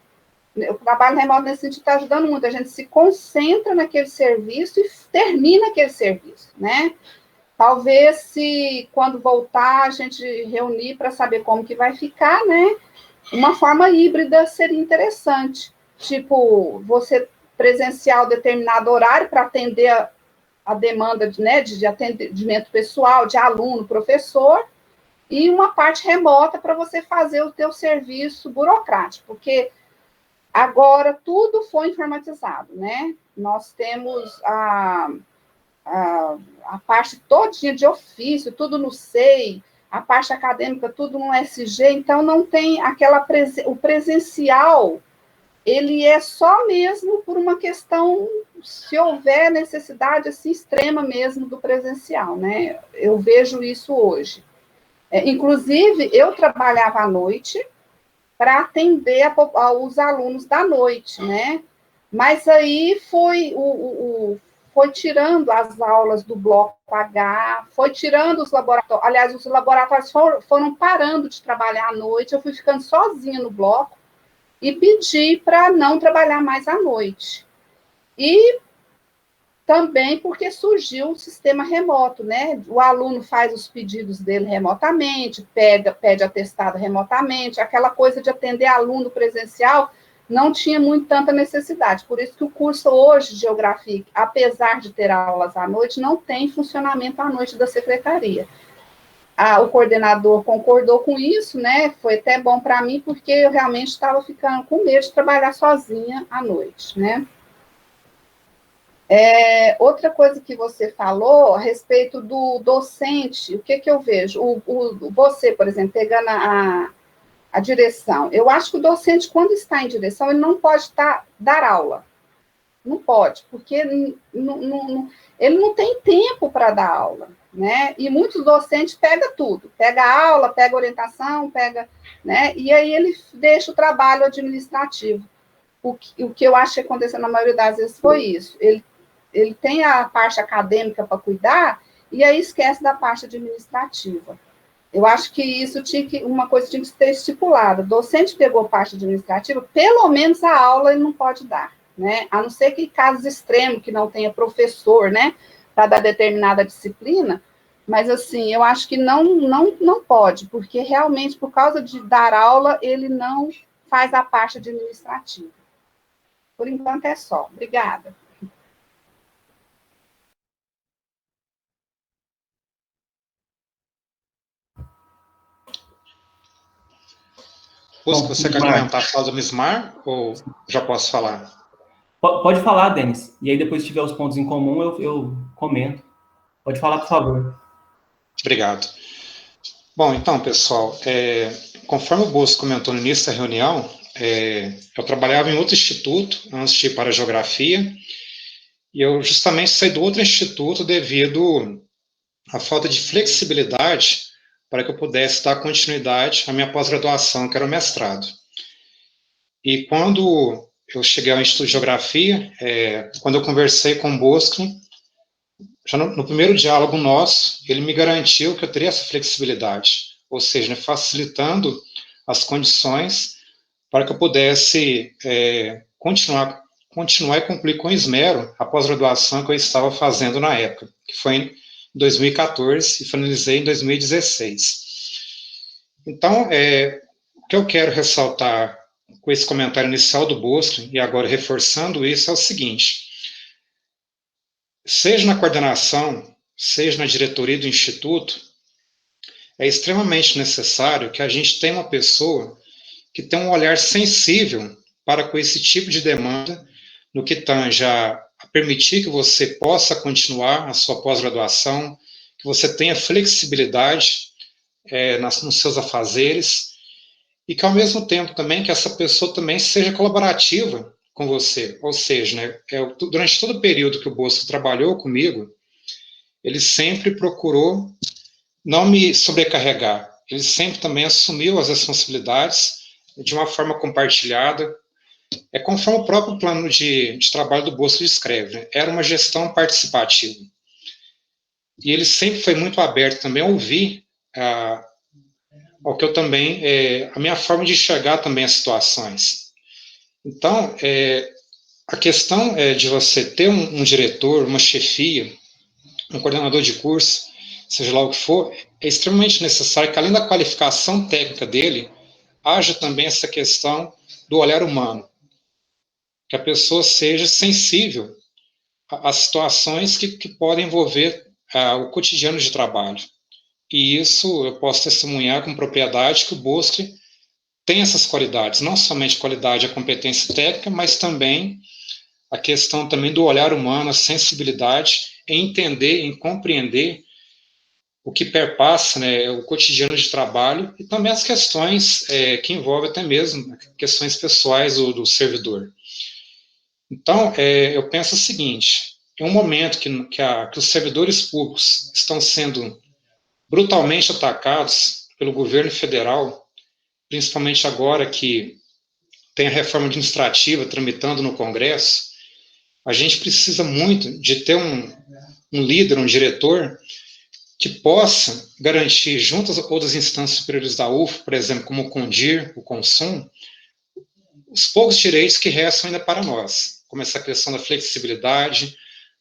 O trabalho remoto, nesse sentido, está ajudando muito. A gente se concentra naquele serviço e termina aquele serviço, né? Talvez, se quando voltar, a gente reunir para saber como que vai ficar, né? Uma forma híbrida seria interessante. Tipo, você presencial determinado horário para atender a demanda de atendimento pessoal, de aluno, professor, e uma parte remota para você fazer o teu serviço burocrático, porque agora tudo foi informatizado, né? Nós temos a parte todinha de ofício, tudo no SEI, a parte acadêmica, tudo no SG, então não tem o presencial, ele é só mesmo por uma questão, se houver necessidade assim, extrema mesmo do presencial, né? Eu vejo isso hoje. Inclusive, eu trabalhava à noite para atender aos alunos da noite, né? Mas aí foi tirando as aulas do bloco H, foi tirando os laboratórios, aliás, os laboratórios foram parando de trabalhar à noite, eu fui ficando sozinha no bloco, e pedi para não trabalhar mais à noite. E também porque surgiu o sistema remoto, né? O aluno faz os pedidos dele remotamente, pede atestado remotamente, aquela coisa de atender aluno presencial não tinha muito tanta necessidade. Por isso que o curso hoje de Geografia, apesar de ter aulas à noite, não tem funcionamento à noite da secretaria. O coordenador concordou com isso, né? Foi até bom para mim, porque eu realmente estava ficando com medo de trabalhar sozinha à noite, né? Outra coisa que você falou a respeito do docente, o que eu vejo? Você, por exemplo, pegando a direção, eu acho que o docente, quando está em direção, ele não pode dar aula. Não pode, porque ele não tem tempo para dar aula, né? E muitos docentes pegam tudo, pega a aula, pega a orientação, né? E aí ele deixa o trabalho administrativo. O que eu acho que aconteceu na maioria das vezes foi isso. Ele tem a parte acadêmica para cuidar e aí esquece da parte administrativa. Eu acho que isso uma coisa tinha que ser estipulada. O docente pegou parte administrativa, pelo menos a aula ele não pode dar, né? A não ser que em casos extremos, que não tenha professor, né, para dar determinada disciplina, mas assim, eu acho que não pode, porque realmente, por causa de dar aula, ele não faz a parte administrativa. Por enquanto é só. Obrigada. Você quer comentar a fala do Mismar ou já posso falar? Pode falar, Denis. E aí, depois, se tiver os pontos em comum, eu comento. Pode falar, por favor. Obrigado. Bom, então, pessoal, conforme o Bosco comentou no início da reunião, eu trabalhava em outro instituto antes de ir para a Geografia, e eu justamente saí do outro instituto devido à falta de flexibilidade para que eu pudesse dar continuidade à minha pós-graduação, que era o mestrado. E quando eu cheguei ao Instituto de Geografia, quando eu conversei com o Bosco, já no primeiro diálogo nosso, ele me garantiu que eu teria essa flexibilidade, ou seja, né, facilitando as condições para que eu pudesse continuar e concluir com esmero a pós-graduação que eu estava fazendo na época, que foi em 2014 e finalizei em 2016. Então, o que eu quero ressaltar com esse comentário inicial do Bosco, e agora reforçando isso, é o seguinte: seja na coordenação, seja na diretoria do Instituto, é extremamente necessário que a gente tenha uma pessoa que tenha um olhar sensível para com esse tipo de demanda no que tange a permitir que você possa continuar a sua pós-graduação, que você tenha flexibilidade nos seus afazeres, e que, ao mesmo tempo, também, que essa pessoa também seja colaborativa com você. Ou seja, né, durante todo o período que o Bosco trabalhou comigo, ele sempre procurou não me sobrecarregar. Ele sempre também assumiu as responsabilidades de uma forma compartilhada. Conforme o próprio plano de trabalho do Bosco descreve, né? Era uma gestão participativa. E ele sempre foi muito aberto também a ouvir ao que eu também, a minha forma de enxergar também as situações. Então, a questão de você ter um diretor, uma chefia, um coordenador de curso, seja lá o que for, é extremamente necessário que, além da qualificação técnica dele, haja também essa questão do olhar humano, que a pessoa seja sensível às situações que podem envolver o cotidiano de trabalho. E isso eu posso testemunhar com propriedade que o Bosco tem essas qualidades, não somente a qualidade e a competência técnica, mas também a questão também do olhar humano, a sensibilidade em entender, em compreender o que perpassa, né, o cotidiano de trabalho e também as questões que envolvem até mesmo questões pessoais do servidor. Então, eu penso o seguinte, em um momento que os servidores públicos estão sendo brutalmente atacados pelo governo federal, principalmente agora que tem a reforma administrativa tramitando no Congresso, a gente precisa muito de ter um líder, um diretor, que possa garantir, junto às outras instâncias superiores da UF, por exemplo, como o CONDIR, o CONSUM, os poucos direitos que restam ainda para nós, como essa questão da flexibilidade,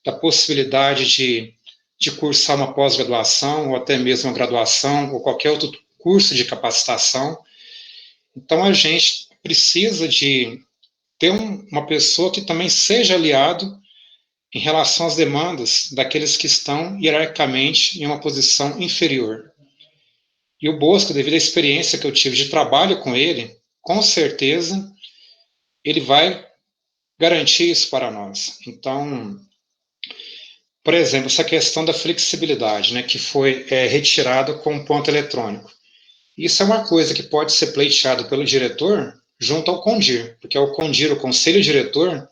da possibilidade de cursar uma pós-graduação, ou até mesmo uma graduação, ou qualquer outro curso de capacitação. Então, a gente precisa de ter uma pessoa que também seja aliado em relação às demandas daqueles que estão hierarquicamente em uma posição inferior. E o Bosco, devido à experiência que eu tive de trabalho com ele, com certeza ele vai garantir isso para nós. Então, por exemplo, essa questão da flexibilidade, né, que foi retirada com o ponto eletrônico. Isso é uma coisa que pode ser pleiteado pelo diretor junto ao CONDIR, porque é o CONDIR, o Conselho Diretor,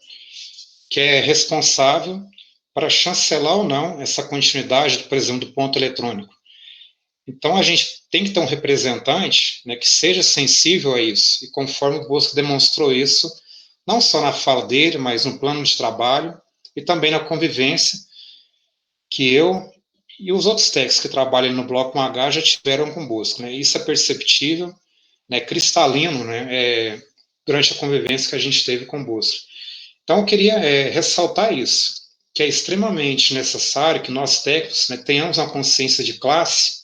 que é responsável para chancelar ou não essa continuidade, por exemplo, do ponto eletrônico. Então, a gente tem que ter um representante, né, que seja sensível a isso, e conforme o Bosco demonstrou isso, não só na fala dele, mas no plano de trabalho, e também na convivência, que eu e os outros técnicos que trabalham no Bloco 1H já tiveram com o Bosco. Né? Isso é perceptível, né, cristalino, né, durante a convivência que a gente teve com o Bosco. Então, eu queria ressaltar isso, que é extremamente necessário que nós técnicos, né, tenhamos uma consciência de classe,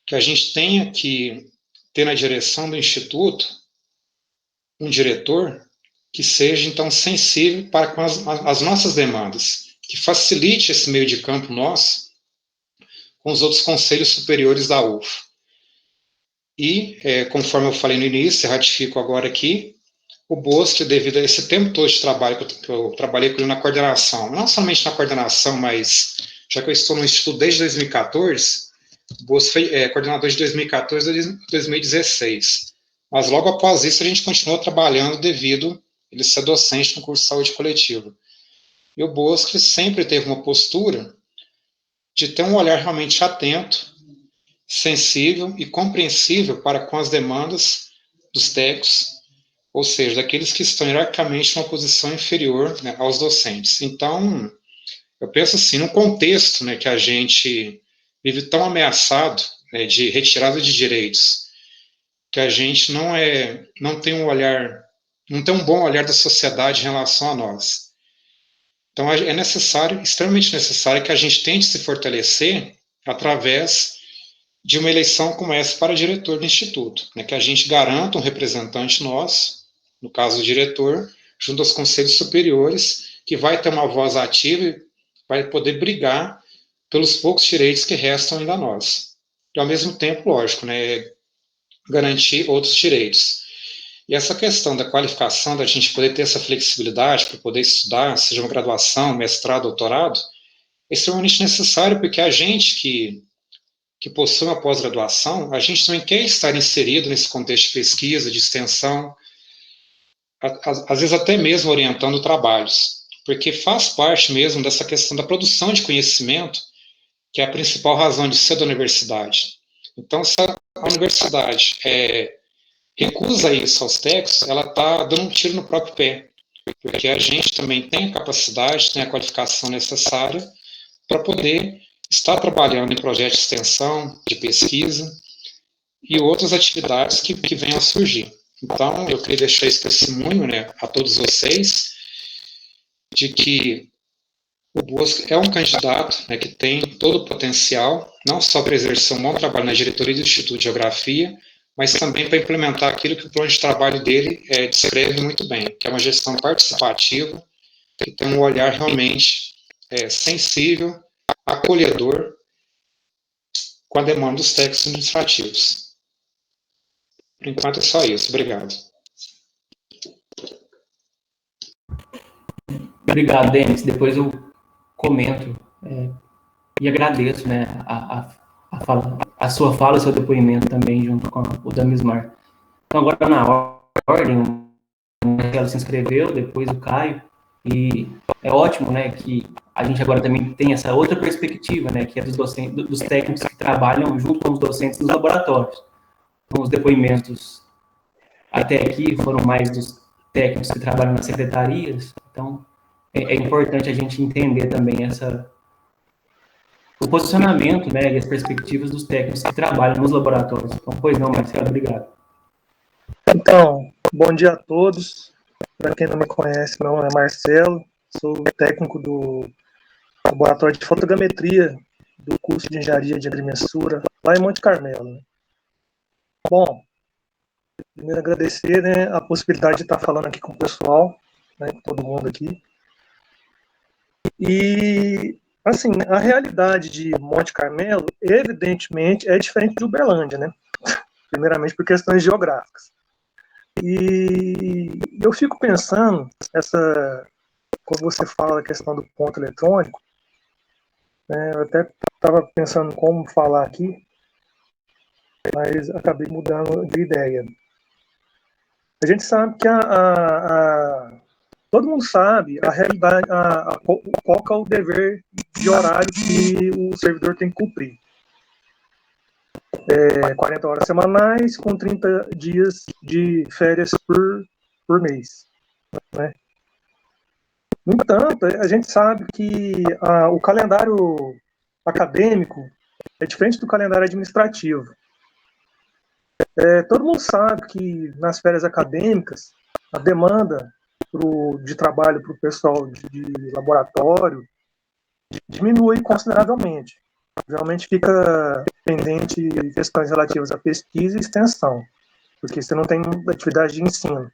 que a gente tenha que ter na direção do Instituto um diretor que seja, então, sensível para com as nossas demandas, que facilite esse meio de campo nosso com os outros conselhos superiores da UF. E, conforme eu falei no início, ratifico agora aqui, o Bosco, devido a esse tempo todo de trabalho que eu trabalhei com ele na coordenação, não somente na coordenação, mas já que eu estou no Instituto desde 2014, o Bosco foi coordenador de 2014 a 2016. Mas logo após isso a gente continuou trabalhando devido a ele ser docente no curso de saúde coletiva. E o Bosco sempre teve uma postura de ter um olhar realmente atento, sensível e compreensível para com as demandas dos técnicos, ou seja, daqueles que estão hierarquicamente em uma posição inferior, né, aos docentes. Então, eu penso assim, no contexto, né, que a gente vive tão ameaçado, né, de retirada de direitos, que a gente não tem um bom olhar da sociedade em relação a nós. Então, é necessário, extremamente necessário, que a gente tente se fortalecer através de uma eleição como essa para diretor do Instituto, né, que a gente garanta um representante nosso, no caso o diretor, junto aos conselhos superiores, que vai ter uma voz ativa e vai poder brigar pelos poucos direitos que restam ainda a nós. E, ao mesmo tempo, lógico, né, garantir outros direitos. E essa questão da qualificação, da gente poder ter essa flexibilidade para poder estudar, seja uma graduação, mestrado, doutorado, é extremamente necessário, porque a gente que possui uma pós-graduação, a gente também quer estar inserido nesse contexto de pesquisa, de extensão, às vezes até mesmo orientando trabalhos, porque faz parte mesmo dessa questão da produção de conhecimento, que é a principal razão de ser da universidade. Então, se a universidade recusa isso aos técnicos, ela está dando um tiro no próprio pé, porque a gente também tem a capacidade, tem a qualificação necessária para poder estar trabalhando em projetos de extensão, de pesquisa e outras atividades que venham a surgir. Então, eu queria deixar esse testemunho, né, a todos vocês, de que o Bosco é um candidato, né, que tem todo o potencial, não só para exercer um bom trabalho na diretoria do Instituto de Geografia, mas também para implementar aquilo que o plano de trabalho dele descreve muito bem, que é uma gestão participativa, que tem um olhar realmente sensível, acolhedor, com a demanda dos técnicos administrativos. Por enquanto é só isso. Obrigado. Obrigado, Denis. Depois eu comento e agradeço, né, a sua fala, o seu depoimento também, junto com o da Mismar. Então, agora na ordem, ela se inscreveu, depois o Caio, e é ótimo, né, que a gente agora também tem essa outra perspectiva, né, que é dos docentes, dos técnicos que trabalham junto com os docentes nos laboratórios. Então, os depoimentos até aqui foram mais dos técnicos que trabalham nas secretarias, então é importante a gente entender também o posicionamento, né, e as perspectivas dos técnicos que trabalham nos laboratórios. Então, pois não, Marcelo, obrigado. Então, bom dia a todos. Para quem não me conhece, meu nome é Marcelo, sou técnico do Laboratório de Fotogrametria do curso de Engenharia de Agrimensura, lá em Monte Carmelo. Né? Bom, primeiro agradecer, né, a possibilidade de estar falando aqui com o pessoal, né, com todo mundo aqui. E, assim, a realidade de Monte Carmelo, evidentemente, é diferente de Uberlândia, né? Primeiramente por questões geográficas. E eu fico pensando, quando você fala da questão do ponto eletrônico, né, eu até estava pensando como falar aqui, mas acabei mudando de ideia. A gente sabe que todo mundo sabe a realidade, qual que é o dever de horário que o servidor tem que cumprir. 40 horas semanais com 30 dias de férias por mês. Né? No entanto, a gente sabe que o calendário acadêmico é diferente do calendário administrativo. Todo mundo sabe que nas férias acadêmicas, a demanda de trabalho para o pessoal de laboratório diminui consideravelmente. Geralmente fica pendente questões relativas à pesquisa e extensão, porque você não tem atividade de ensino.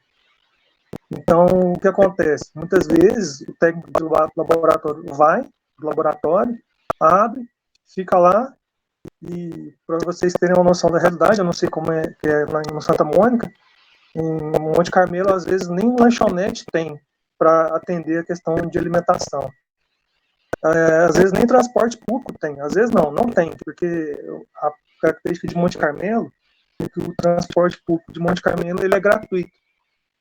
Então, o que acontece? Muitas vezes, o técnico do laboratório vai do laboratório, abre, fica lá, e para vocês terem uma noção da realidade, eu não sei como é lá em Santa Mônica, em Monte Carmelo, às vezes, nem lanchonete tem para atender a questão de alimentação. Às vezes nem transporte público tem, às vezes não tem, porque a característica de Monte Carmelo é que o transporte público de Monte Carmelo ele é gratuito.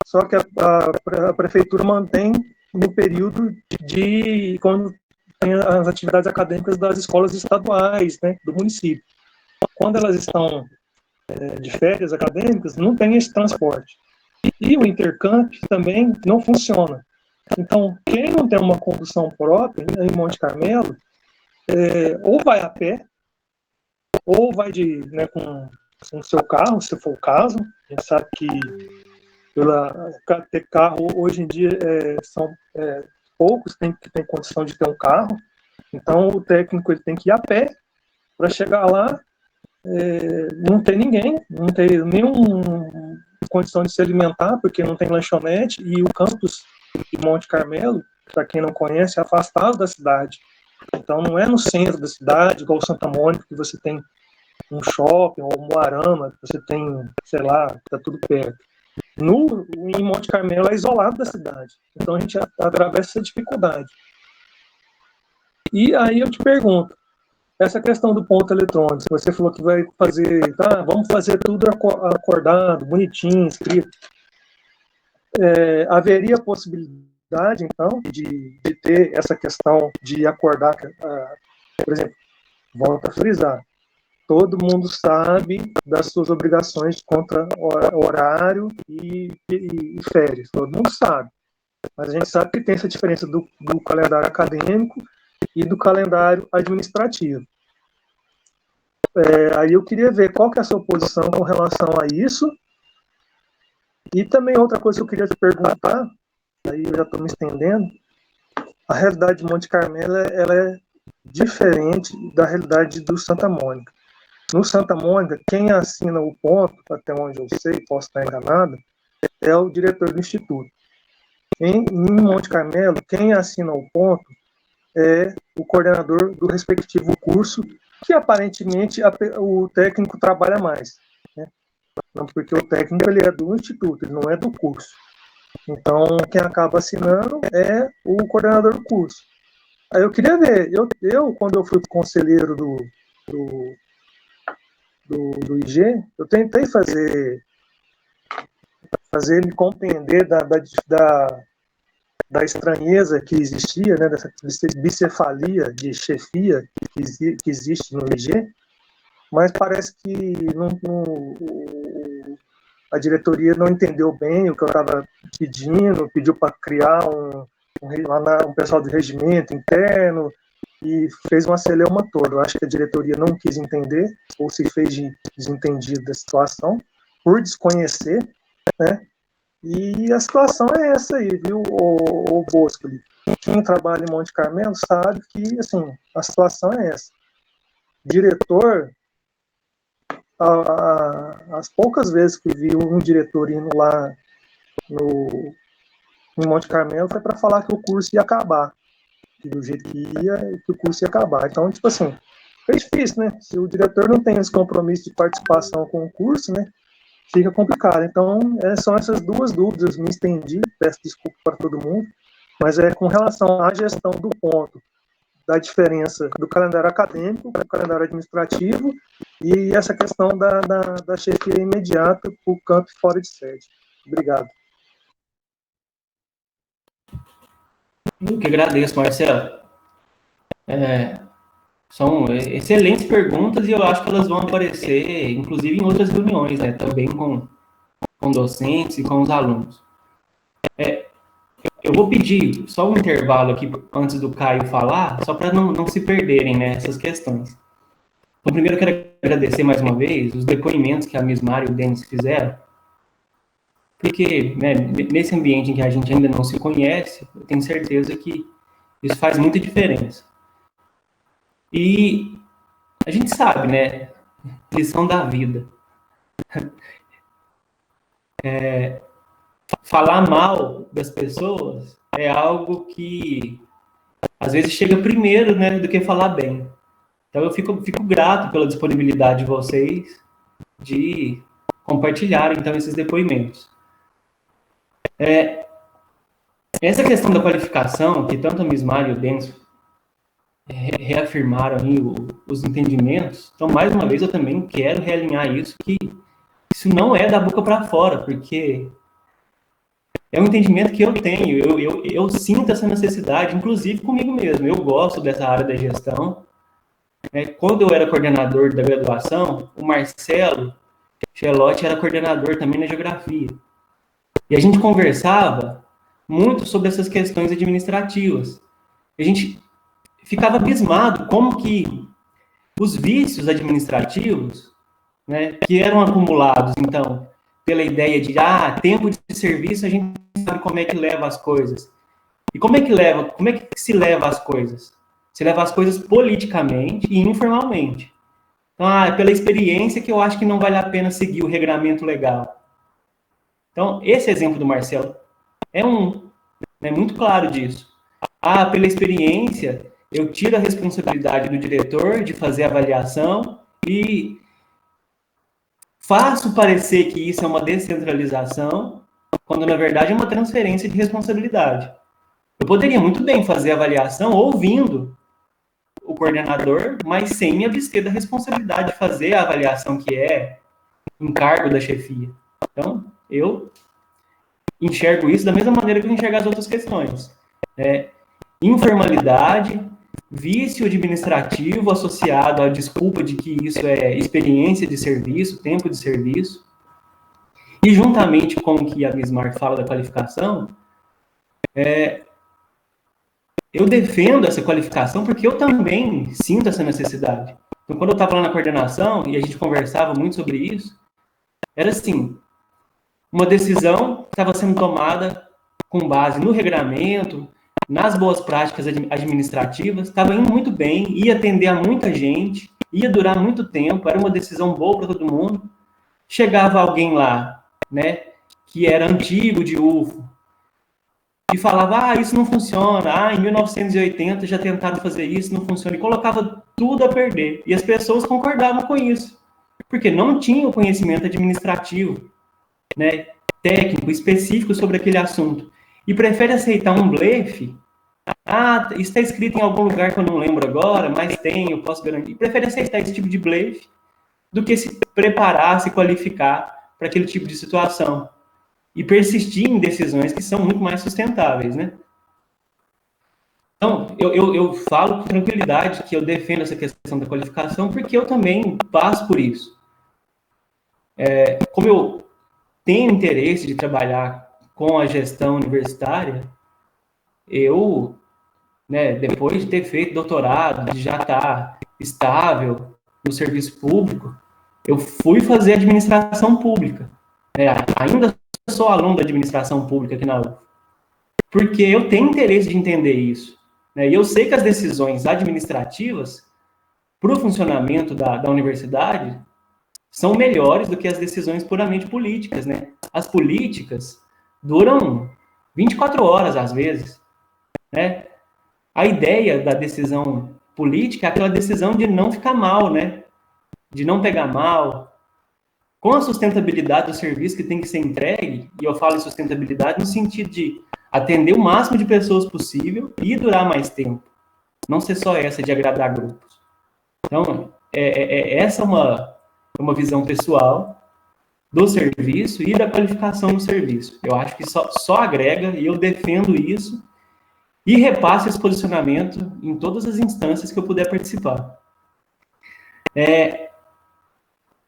Só que a prefeitura mantém no período de quando tem as atividades acadêmicas das escolas estaduais, né, do município. Quando elas estão de férias acadêmicas, não tem esse transporte. E o intercamp também não funciona. Então, quem não tem uma condução própria em Monte Carmelo, ou vai a pé, ou vai com o seu carro, se for o caso. A gente sabe que ter carro hoje em dia são poucos que têm condição de ter um carro. Então, o técnico ele tem que ir a pé para chegar lá. Não tem ninguém, não tem nenhuma condição de se alimentar, porque não tem lanchonete, e o campus de Monte Carmelo, para quem não conhece, é afastado da cidade. Então, não é no centro da cidade, igual Santa Mônica, que você tem um shopping ou um Moarama, que você tem, sei lá, está tudo perto. Em Monte Carmelo é isolado da cidade. Então a gente atravessa essa dificuldade. E aí eu te pergunto, essa questão do ponto eletrônico, você falou que vai fazer, tá, vamos fazer tudo acordado, bonitinho, escrito. Haveria possibilidade, então, de ter essa questão de acordar, por exemplo, volto a frisar, todo mundo sabe das suas obrigações contra horário e férias, todo mundo sabe. Mas a gente sabe que tem essa diferença do calendário acadêmico e do calendário administrativo. Aí eu queria ver qual que é a sua posição com relação a isso. E também outra coisa que eu queria te perguntar, aí eu já estou me estendendo, a realidade de Monte Carmelo ela é diferente da realidade do Santa Mônica. No Santa Mônica, quem assina o ponto, até onde eu sei, posso estar enganado, é o diretor do instituto. Em Monte Carmelo, quem assina o ponto é o coordenador do respectivo curso, que aparentemente o técnico trabalha mais, né? Porque o técnico ele é do instituto, ele não é do curso. Então, quem acaba assinando é o coordenador do curso. Aí eu queria ver, quando eu fui conselheiro do IG, eu tentei fazer ele compreender da estranheza que existia, né, dessa bicefalia de chefia que existe no IG, mas parece que a diretoria não entendeu bem o que eu estava pediu para criar um pessoal de regimento interno e fez uma celeuma toda. Eu acho que a diretoria não quis entender ou se fez de desentendido da situação por desconhecer, né? E a situação é essa aí, viu, o Bosco? Quem trabalha em Monte Carmelo sabe que, assim, a situação é essa. Diretor, as poucas vezes que vi um diretor indo lá em Monte Carmelo foi para falar que o curso ia acabar. Que do jeito que que o curso ia acabar. Então, tipo assim, é difícil, né? Se o diretor não tem esse compromisso de participação com o curso, né? Fica complicado. Então, são essas duas dúvidas, me estendi, peço desculpa para todo mundo, mas com relação à gestão do ponto, da diferença do calendário acadêmico para o calendário administrativo e essa questão da chefia imediata para o campo fora de sede. Obrigado. Eu que agradeço, Marcelo. São excelentes perguntas e eu acho que elas vão aparecer, inclusive, em outras reuniões, né, também com docentes e com os alunos. Eu vou pedir só um intervalo aqui antes do Caio falar, só para não se perderem, né, essas questões. Então, primeiro eu quero agradecer mais uma vez os depoimentos que a Miss Mari e o Denis fizeram, porque, né, nesse ambiente em que a gente ainda não se conhece, eu tenho certeza que isso faz muita diferença. E a gente sabe, né, lição da vida. Falar mal das pessoas é algo que às vezes chega primeiro, né, do que falar bem. Então eu fico grato pela disponibilidade de vocês de compartilharem então esses depoimentos. Essa questão da qualificação, que tanto a Miss Mari e o Denis reafirmaram aí os entendimentos, então mais uma vez eu também quero realinhar isso, que isso não é da boca para fora, porque é um entendimento que eu tenho, eu sinto essa necessidade, inclusive comigo mesmo. Eu gosto dessa área da gestão. Quando eu era coordenador da graduação, o Marcelo Chelotti era coordenador também na geografia. E a gente conversava muito sobre essas questões administrativas. A gente ficava abismado como que os vícios administrativos, né, que eram acumulados, então, pela ideia de, tempo de serviço, a gente sabe como é que leva as coisas. E como é que se leva as coisas? Se leva as coisas politicamente e informalmente. Então, é pela experiência que eu acho que não vale a pena seguir o regramento legal. Então, esse exemplo do Marcelo é muito claro disso. Pela experiência, eu tiro a responsabilidade do diretor de fazer a avaliação e faço parecer que isso é uma descentralização, quando na verdade é uma transferência de responsabilidade. Eu poderia muito bem fazer a avaliação ouvindo o coordenador, mas sem me abster da responsabilidade de fazer a avaliação que é encargo da chefia. Então, eu enxergo isso da mesma maneira que eu enxergo as outras questões. Informalidade, vício administrativo associado à desculpa de que isso é experiência de serviço, tempo de serviço, e juntamente com o que a Bismarck fala da qualificação, eu defendo essa qualificação porque eu também sinto essa necessidade. Então, quando eu estava lá na coordenação, e a gente conversava muito sobre isso, era assim, uma decisão que estava sendo tomada com base no regramento, nas boas práticas administrativas, estava indo muito bem, ia atender a muita gente, ia durar muito tempo, era uma decisão boa para todo mundo. Chegava alguém lá, né, que era antigo de UFO, e falava, isso não funciona, em 1980 já tentaram fazer isso, não funciona, e colocava tudo a perder. E as pessoas concordavam com isso, porque não tinham conhecimento administrativo, né, técnico, específico sobre aquele assunto. E prefere aceitar um blefe, isso está escrito em algum lugar que eu não lembro agora, mas tem, eu posso garantir. E prefere aceitar esse tipo de blefe do que se preparar, se qualificar para aquele tipo de situação. E persistir em decisões que são muito mais sustentáveis, né? Então, eu falo com tranquilidade que eu defendo essa questão da qualificação, porque eu também passo por isso. Como eu tenho interesse de trabalhar com a gestão universitária, eu, né, depois de ter feito doutorado, de já estar estável no serviço público, eu fui fazer administração pública. Ainda sou aluno da administração pública aqui na UF, porque eu tenho interesse de entender isso. E eu sei que as decisões administrativas para o funcionamento da universidade são melhores do que as decisões puramente políticas, né? As políticas duram 24 horas, às vezes, né? A ideia da decisão política é aquela decisão de não ficar mal, né? De não pegar mal, com a sustentabilidade do serviço que tem que ser entregue, e eu falo em sustentabilidade no sentido de atender o máximo de pessoas possível e durar mais tempo. Não ser só essa de agradar grupos. Então, essa é uma visão pessoal do serviço e da qualificação do serviço. Eu acho que só agrega, e eu defendo isso, e repasso esse posicionamento em todas as instâncias que eu puder participar.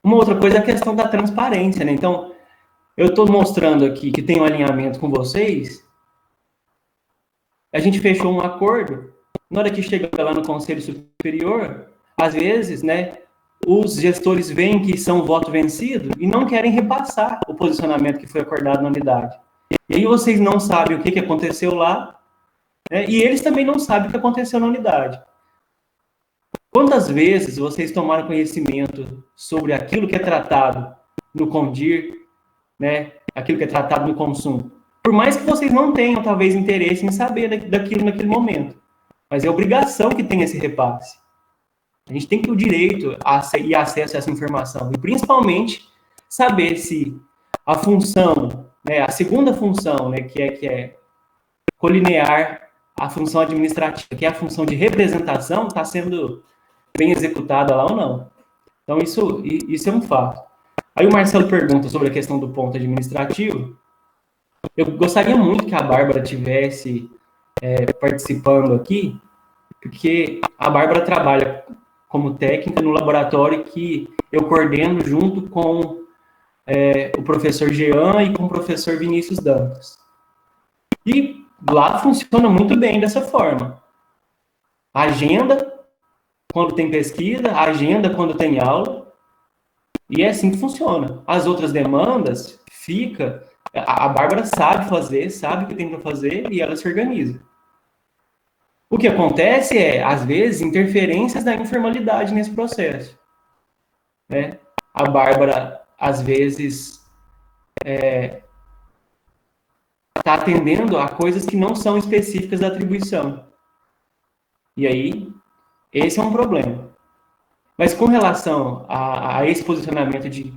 Uma outra coisa é a questão da transparência, né? Então, eu estou mostrando aqui que tem um alinhamento com vocês, a gente fechou um acordo, na hora que chega lá no Conselho Superior, às vezes, né, os gestores veem que são voto vencido e não querem repassar o posicionamento que foi acordado na unidade. E aí vocês não sabem o que aconteceu lá, né, e eles também não sabem o que aconteceu na unidade. Quantas vezes vocês tomaram conhecimento sobre aquilo que é tratado no CONDIR, né, aquilo que é tratado no consumo? Por mais que vocês não tenham, talvez, interesse em saber daquilo naquele momento. Mas é obrigação que tenha esse repasse. A gente tem que ter o direito e acesso a essa informação. E, principalmente, saber se a função, né, a segunda função, né, que é colinear a função administrativa, que é a função de representação, está sendo bem executada lá ou não. Então, isso é um fato. Aí o Marcelo pergunta sobre a questão do ponto administrativo. Eu gostaria muito que a Bárbara tivesse participando aqui, porque a Bárbara trabalha como técnica no laboratório que eu coordeno junto com o professor Jean e com o professor Vinícius Dantas. E lá funciona muito bem dessa forma. Agenda quando tem pesquisa, agenda quando tem aula, e é assim que funciona. As outras demandas, a Bárbara sabe fazer, sabe o que tem para fazer, e ela se organiza. O que acontece às vezes, interferências da informalidade nesse processo. Né? A Bárbara, às vezes, está atendendo a coisas que não são específicas da atribuição. E aí, esse é um problema. Mas com relação a esse posicionamento de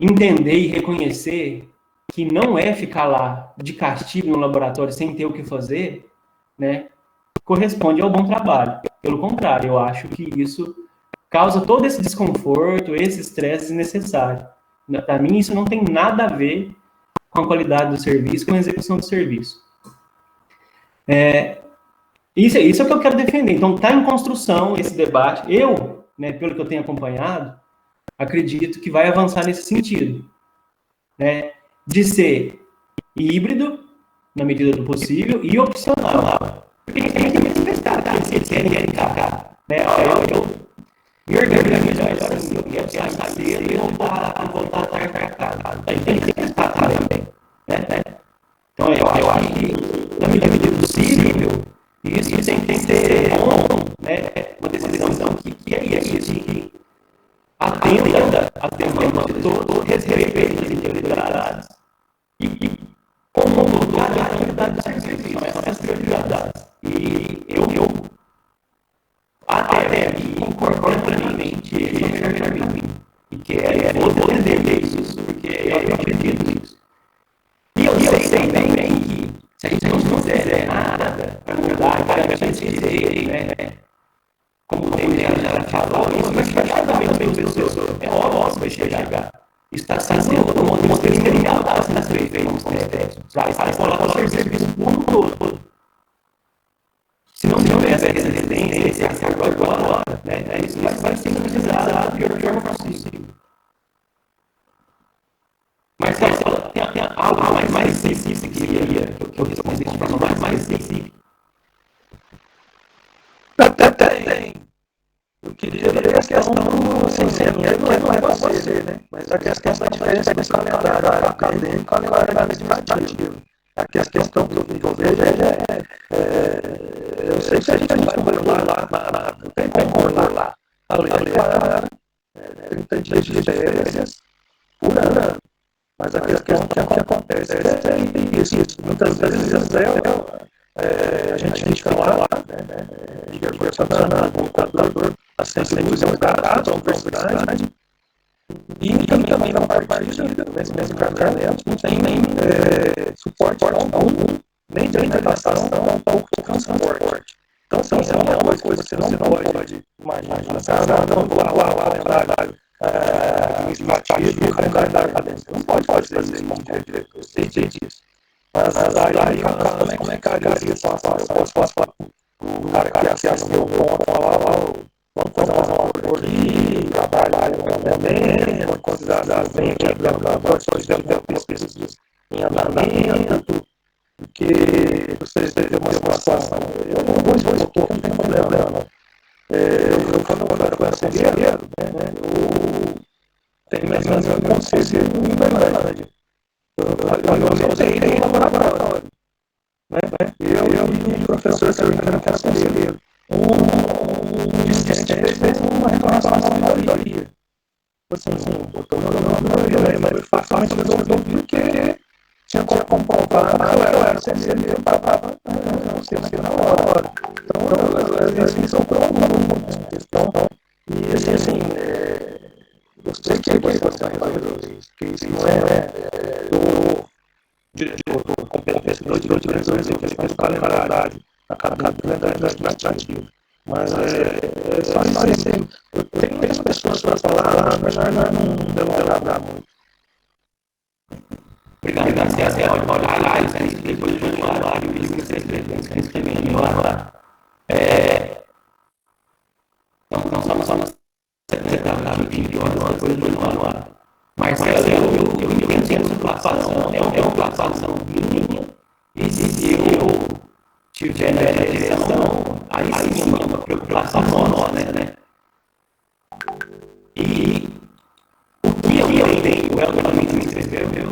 entender e reconhecer que não é ficar lá de castigo no laboratório sem ter o que fazer, né, corresponde ao bom trabalho. Pelo contrário, eu acho que isso causa todo esse desconforto, esse estresse desnecessário. Para mim, isso não tem nada a ver com a qualidade do serviço, com a execução do serviço. Isso é o que eu quero defender. Então, está em construção esse debate. Eu, né, pelo que eu tenho acompanhado, acredito que vai avançar nesse sentido, né, de ser híbrido, na medida do possível, e opcional. Porque tem que manifestar, tá? Se eles querem ficar, né, eu me organizo melhor, assim, eu quero sair cedo e voltar tarde para casa. A gente tem que estar também, né? Então, eu acho que, na medida do possível, isso tem que ser bom, né? Uma decisão que é isso, que atenda a demanda de todo respeito às individualidades e como lugar a qualidade do serviço, são essas prioridades. E eu até concordo plenamente e vou defender isso, porque eu acredito nisso. E eu sei também que se a gente não fizer nada para mudar, para esse direito, né? Como já falou, isso vai chegar também no meio do seu. É óbvio que vai chegar. Isso está sendo uma experimental, está sendo feito nos testes. Vai colocar o serviço como todo. Se não tiver essa resistência, esse acerto agora, né? Isso vai ser utilizado da pior forma possível. Mas tem algo mais específico que eu respondesse de forma mais específica. Tem. Eu queria ver a questão do que não é para você, né? Mas a questão da diferença do calendário acadêmico e calendário administrativo. A questão que eu vejo eu sei que a gente vai morar lá, não tem como morar lá. A lei é clara, 30 dias de férias por ano. Mas a questão que acontece é isso. Muitas vezes a gente fica lá, liga o ar-condicionado, o computador, a sempre luz é um barato, a universidade, e também na parte de nesse mesmo carregamento não tem nem suporte algum, nem de alimentação, um pouco de transporte. Então, é uma coisa que você não pode imaginar, não vou lá, trabalho administrativo, o calendário acadêmico, você não pode fazer isso como diretor, eu sei disso. Mas aí, como é que a situação, eu posso falar o cara que assinou o ponto, vamos fazer uma aula aqui, trabalhar em uma quantidade bem aqui, fazer pesquisas em andamento, porque vocês têm uma situação, eu não vou expor, porque não tem problema, não. Quando eu era conselheiro, eu tenho mais ou menos um conselheiro em Berlândia. Eu usei no laboratório. Eu e o professor Serena, que era conselheiro. Discente fez uma reclamação na melhoria. Assim, botou meu nome na melhoria, mas facilmente resolveu porque tinha como comprovar que eu era conselheiro para não ser na hora. Então, assim, são problemas de questão. E assim, eu sei que você vai resolver isso, que isso não é do diretor, do competência do diretor, que ele faz calendário, a cada calendário administrativo. Mas só isso aí. Eu tenho muitas pessoas para falar, mas não demorar muito. Obrigado, César. Olha, depois do horário, isso que você escreveu lá. Não só nós secretários de 20 horas depois do anuário. Marcelo, eu entendo essa preocupação, é uma preocupação minha, e se eu tiver nessa direção, aí sim é uma preocupação nossa, né? E o que eu tenho, é o que também me escreveu,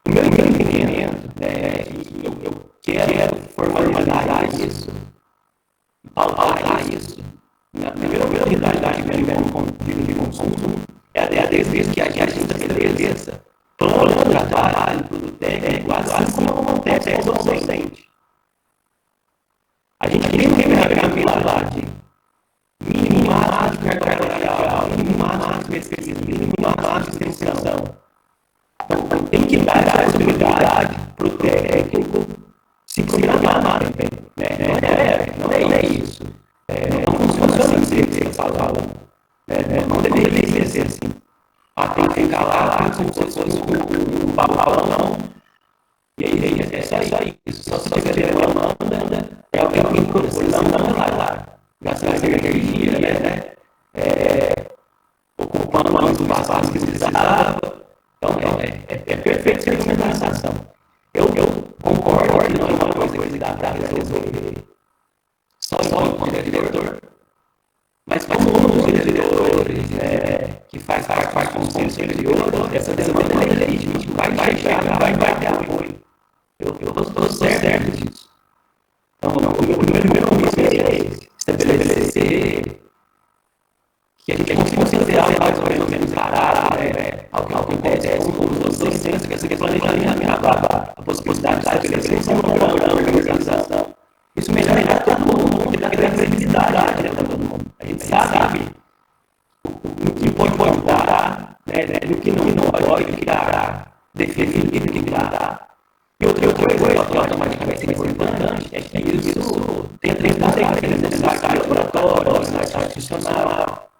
o meu entendimento, né, eu quero formalizar isso, pautar isso, na primeira prioridade de consumo, é a desejo que a gente estabeleça plano de trabalho, plano técnico, assim como acontece com o docente. A gente tem que minimar de minimar de carga laboral, minimar de pesquisa, no máximo de extensão. Então, tem que dar a possibilidade para o técnico se programar também, né? Não é isso. Não funciona assim que você está falando. Não deveria ser assim. Tem que ficar lá como se fosse um balão. E aí é só isso. Só se tiver demanda, é o que alguém produz, não vai lá. Gastar energia, né? Ocupando mais o espaço que precisava. Então, é perfeita a recomendação. Eu concordo que não é uma coisa que dá para resolver só enquanto diretor. Mas como um dos diretores que faz parte do conselho superior, essa demanda é legítima, vai chegar, vai ter apoio. Eu estou certo disso. Então, o meu primeiro compromisso é esse: estabelecer que a gente consiga ter algo mais ou menos parado, ao que acontece com os docentes, que essa planejamento, a possibilidade de estabelecer um programa de organização. Isso melhora todo mundo, dá credibilidade para todo mundo. A gente sabe o que pode mudar, o que não pode ficar definido, o que dá. E outra coisa que automaticamente é importante é que isso tem necessidade de laboratório, necessidade institucional.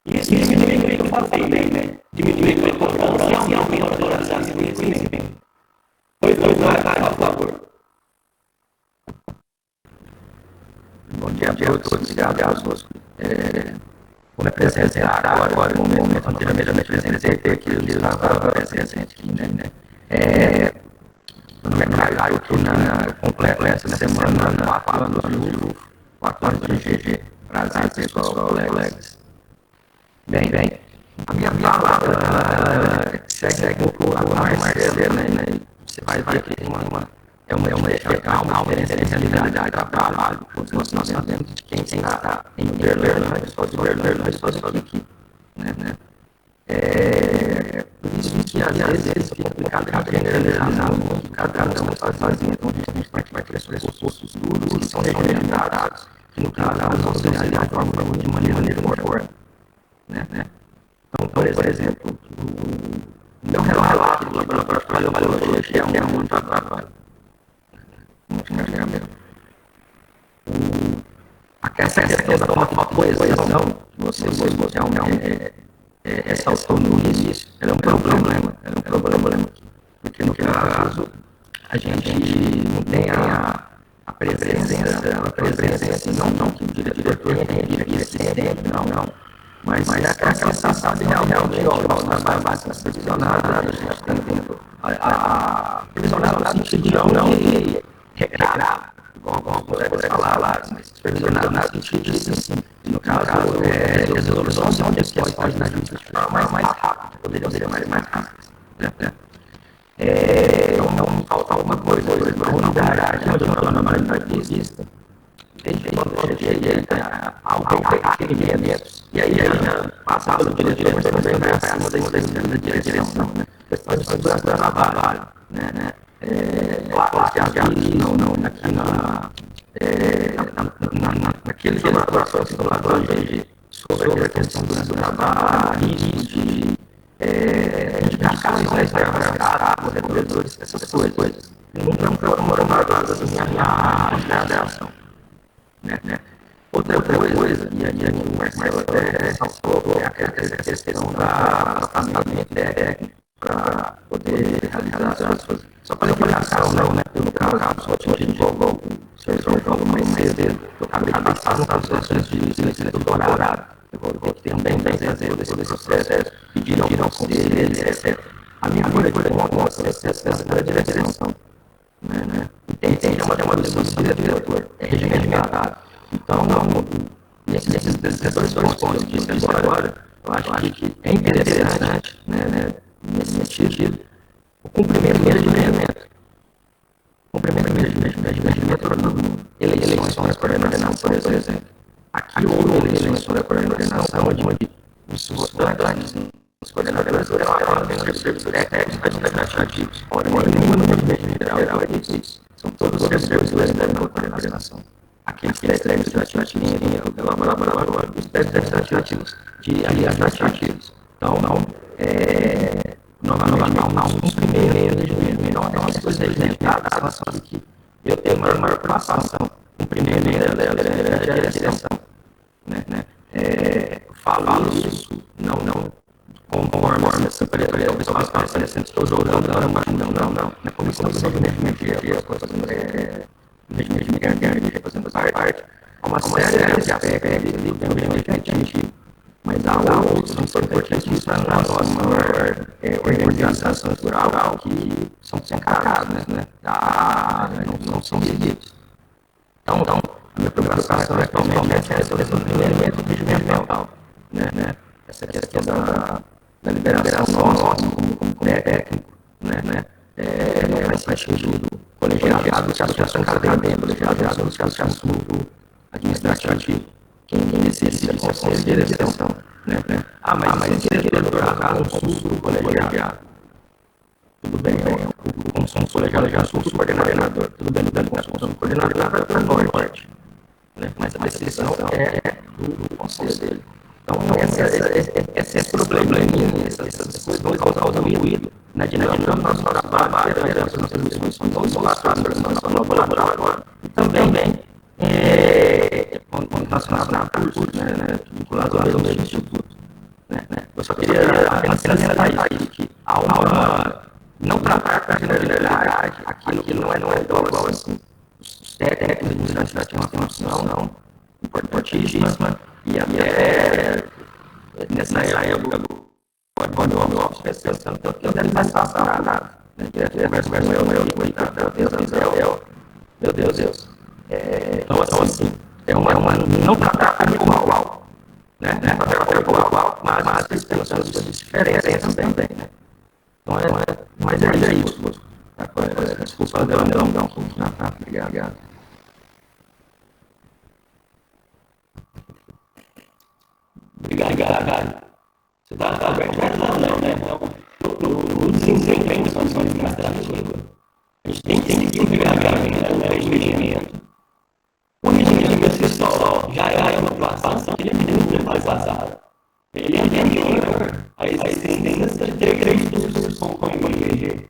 Isso diminui o que eu falei, né? Diminui a cobrança e aumenta a valorização do conhecimento. Pois não, por favor. Bom dia a todos, obrigado. Vou me apresentar agora no momento anteriormente eu me apresentei aqui, eu estava presente aqui, né? Meu nome é Caio, estou na completa essa semana, na 4 anos de GG. Prazer, pessoal, colegas. Bem, a minha palavra segue um pouco a Marcelo, né? Você vai ver que é uma diferença de realidade de trabalho. Nós sabemos de quem está em Uberlândia, pessoas aqui, né? Por isso que às vezes fica complicado generalizar muito, cada um está fazendo, então a gente vai ter pressupostos duros que são recomendados, que no caso vão ser realizados de maneira melhor, né? Então, por exemplo, o meu relato do laboratório de paleontologia é muito trabalho. Essa questão da coesão que vocês realmente essa autonomia era um problema, porque no caso a gente não tem a presença, não que o diretor tenha sempre, não. Mas é aquela sensação de realmente o nosso trabalho vai ser supervisionado, a gente está tendo a supervisionado no sentido de não regrar, igual os colegas falaram, mas supervisionado no sentido de, no caso, resolução de questões da justiça de forma mais rápida, poderiam ser mais rápidas, né? Então, falta alguma coisa, uma unidade, onde eu estou na maioridade existe. Desde quando eu cheguei alguém requerimentos, e aí passava do diretor, mas também vai acima da direção, né? Questão de segurança do trabalho, né? Claro que aqui naqueles laboratórios que estão lá sobre a questão do trabalho, de indicações externas, reguladores, essas coisas. Não foram moradas assim a consideração. Outra coisa, e aí o Marcelo até saltou, é a questão da família técnica para poder realizar as suas qualificação, né? No caso, só tinha gente igual o senhor falou mais cedo, eu acabei de passar no processo de doutorado. Eu vou ter que também fazer todo esse processo, pedir conselho, etc. A minha vida foi uma processo da direção, né? Entende? É uma decisão do diretor, é regimentado. Então, nesses dois pontos que você disse agora, eu acho que é interessante, né? Nesse sentido, o cumprimento de regimento. Eleições para coordenação, por exemplo. Aqui houve eleições para coordenação, onde os coordenadores serviços técnicos administrativos. Ora, nenhuma no regimento geral existe. São todos os servidores da coordenação. aqueles testes administrativos, os testes administrativos de administrativos. Então, novamente, os primeiros de então, as coisas identificadas, elas são aqui. Eu tenho uma maior preocupação com o primeiro dela é a direção. Eu falo isso, não conforme essa preta, o pessoal está parecendo que estou jogando, não. Na comissão de media, fazendo parte, há uma série de aspectos ali, mas há outros que são importantíssimos para nós, a maior organização cultural, que são caros, não são seguidos. Então, a minha preocupação é principalmente essa questão do elemento regimental, essa questão da liberação nossa como técnico, não faz sentido colegiado, os associações acadêmicas, colegiados, os associações administrativos, quem necessita de conselho de direção, mas se ele querer colocar um SUS colegiado, tudo bem, como somos colegiados, já sou subcoordenador, tudo bem, somos coordenador para norte, mas a decisão é do conselho dele. Então, esse probleminha, essas coisas vão causar ruído na dinâmica do nosso trabalho, das nossas missões, vão isolar no nosso laboratório. E também, quando nós falamos curso, vinculado ao mesmo instituto, eu só queria apenas salientar isso, que há uma, não tratar com a generalidade, aquilo que não é igual assim. Os técnicos administrativos têm uma função importantíssima, e até nessa época, quando eu estou pensando que eu deve passar nada, conversa com meu Deus. Então, assim, é uma não tratar como igual, mas as pessoas diferentes também, Então, mas é isso. Desculpa, não, obrigado. Obrigado. Você está aberto? Não. No desempenho das funções administrativas, a gente tem que seguir o regimento. O regimento pessoal já é uma preocupação que ele é muito mais passado. Ele é anterior à existência de 3 cursos com o IBG.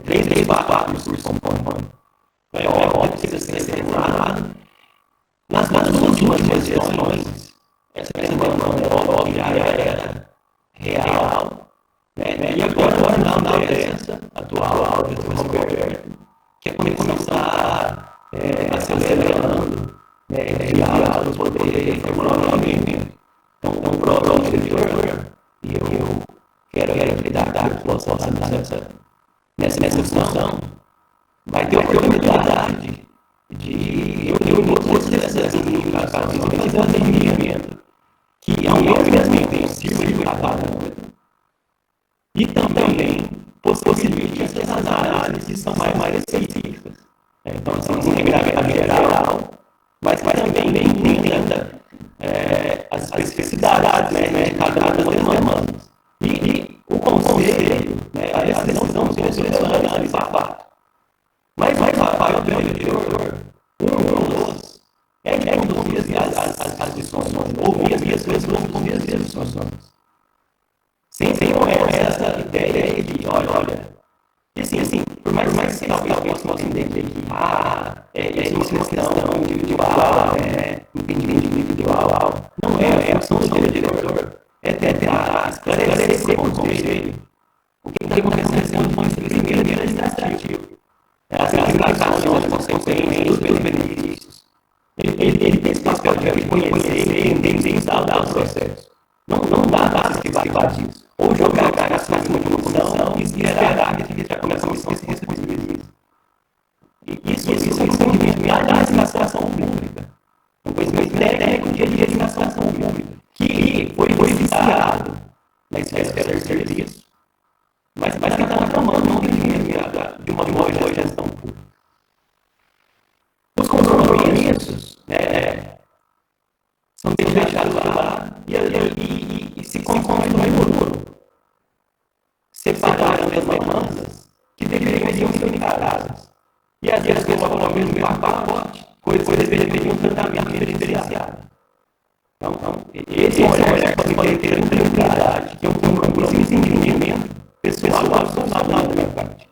3, 4 cursos com o É óbvio que você tem que ser formado. Nas últimas gestões, essa questão já era real, E agora não essa atual do Roberto, que é começar acelerando, criar os poderes economicamente. Então, o próprio diretor, e eu quero lidar com a população nessa função, vai ter a oportunidade de reunir todas essas indicações e fazer um atendimento que ao mesmo tempo sirva para cada um e também possibilite essas análises são mais específicas. Então, assim, em geral, mas também entenda as especificidades de cada uma das demandas. E o conselho, a decisão do conselho é análise a fato. Mas o papel do diretor, é conduzir as discussões, ouvir as pessoas conduzir as discussões. Sem essa ideia de, olha, e assim, por mais que talvez possa entender que é uma questão individual, entendimento individual, não é a função do diretor, é tentar esclarecer para o conselho o que está acontecendo com esse primeiro administrativo. As implicações, as consequências, os benefícios. Ele tem esse papel de reconhecer, entender e instalar os processos. Não dá para esquivar disso. Ou jogar a cagação de uma função e esperar que a comissão se responsabilize. Isso é um conhecimento de administração pública. Um conhecimento técnico de administração pública. Que foi viciado na esfera de serviço. Mas que está tomando de uma boa gestão pública. Os compromissos são deixados lá e se consomem no muro. Separando as demandas que deveriam ser encaradas. E às vezes eu vou no pacote, depois deveria um tratamento diferenciado. Então, esse é um olhar que pode ter tranquilidade, que é um compromisso e entendimento pessoal absoluto da minha parte.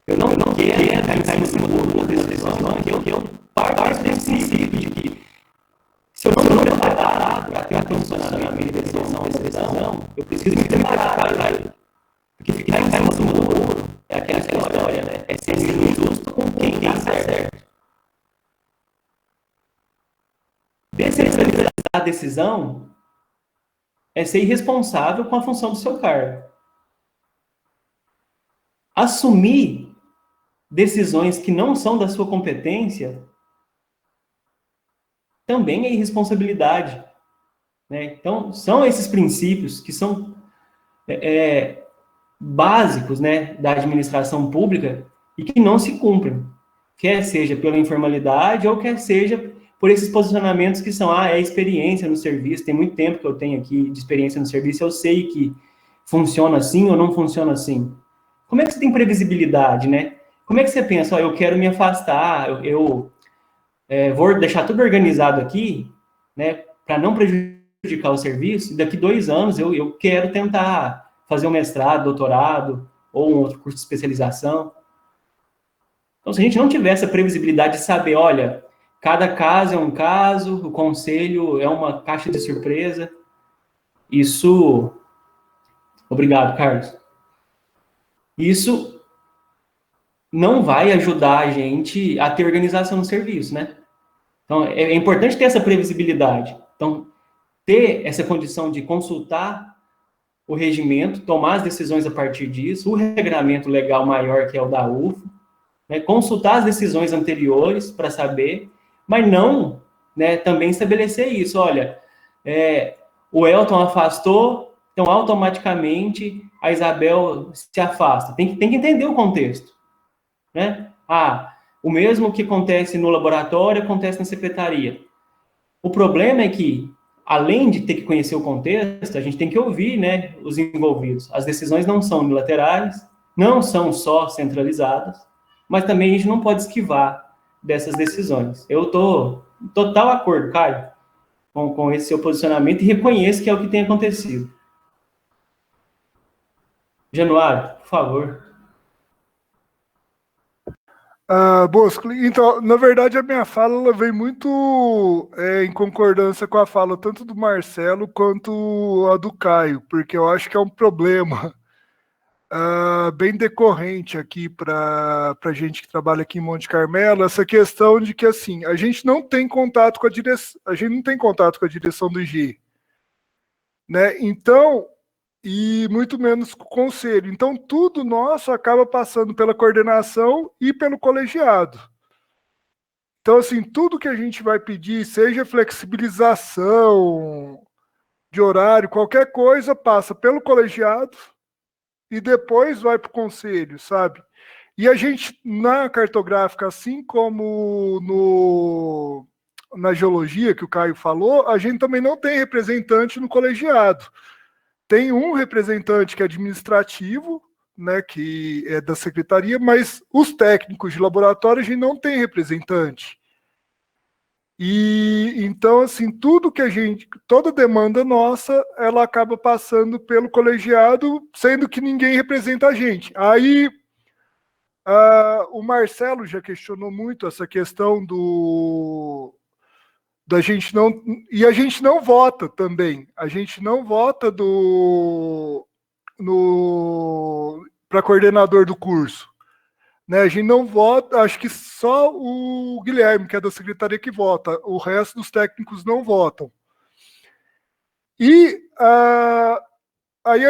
Eu não quero cair em cima das decisões, que eu parto desse princípio de que se eu não me preparar para ter um funcionamento de decisão, eu preciso me preparar para isso. Porque ficar em cima do muro é aquela história, né? É ser injusto com quem está certo. Descentralizar a decisão é ser irresponsável com a função do seu cargo. Assumir decisões que não são da sua competência também é irresponsabilidade. Né? Então, são esses princípios que são básicos, né, da administração pública e que não se cumprem, quer seja pela informalidade ou quer seja por esses posicionamentos que são, é experiência no serviço, tem muito tempo que eu tenho aqui de experiência no serviço, eu sei que funciona assim ou não funciona assim. Como é que você tem previsibilidade, né? Como é que você pensa, eu quero me afastar, eu vou deixar tudo organizado aqui, né, para não prejudicar o serviço, e daqui 2 anos eu quero tentar fazer um mestrado, doutorado, ou um outro curso de especialização. Então, se a gente não tiver essa previsibilidade de saber, olha, cada caso é um caso, o conselho é uma caixa de surpresa, isso... Obrigado, Carlos. Isso não vai ajudar a gente a ter organização no serviço, né? Então, é importante ter essa previsibilidade. Então, ter essa condição de consultar o regimento, tomar as decisões a partir disso, o regramento legal maior, que é o da UFO, né, consultar as decisões anteriores para saber, mas não, né, também estabelecer isso. Olha, o Elton afastou, então automaticamente a Isabel se afasta. Tem que entender o contexto. Né? O mesmo que acontece no laboratório acontece na secretaria. O problema é que, além de ter que conhecer o contexto, a gente tem que ouvir, né, os envolvidos. As decisões não são unilaterais, não são só centralizadas, mas também a gente não pode esquivar dessas decisões. Eu estou em total acordo, Caio, com esse seu posicionamento e reconheço que é o que tem acontecido. Januário, por favor. Bosco, então, na verdade, a minha fala ela vem muito em concordância com a fala tanto do Marcelo quanto a do Caio, porque eu acho que é um problema bem decorrente aqui para a gente que trabalha aqui em Monte Carmelo, essa questão de que, assim, a gente não tem contato com a direção do IG, né? Então, e muito menos com o conselho. Então, tudo nosso acaba passando pela coordenação e pelo colegiado. Então, assim, tudo que a gente vai pedir, seja flexibilização de horário, qualquer coisa, passa pelo colegiado e depois vai para o conselho, sabe? E a gente, na cartográfica, assim como na geologia, que o Caio falou, a gente também não tem representante no colegiado. Tem um representante que é administrativo, né, que é da secretaria, mas os técnicos de laboratório a gente não tem representante. E então, assim, toda demanda nossa, ela acaba passando pelo colegiado, sendo que ninguém representa a gente. Aí, o Marcelo já questionou muito essa questão da gente não... E a gente não vota também. A gente não vota para coordenador do curso. Né? A gente não vota, acho que só o Guilherme, que é da secretaria, que vota. O resto dos técnicos não votam. E aí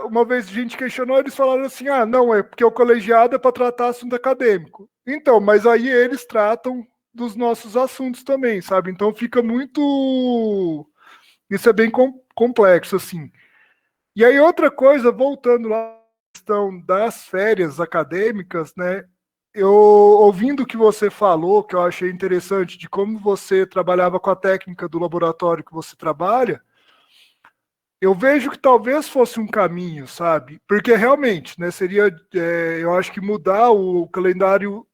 uma vez a gente questionou, eles falaram assim, não, é porque o colegiado é para tratar assunto acadêmico. Então, mas aí eles tratam dos nossos assuntos também, sabe? Então fica muito... Isso é bem complexo, assim. E aí outra coisa, voltando lá à questão das férias acadêmicas, né? Eu, ouvindo o que você falou, que eu achei interessante, de como você trabalhava com a técnica do laboratório que você trabalha, eu vejo que talvez fosse um caminho, sabe? Porque realmente, né, seria, eu acho que mudar o calendário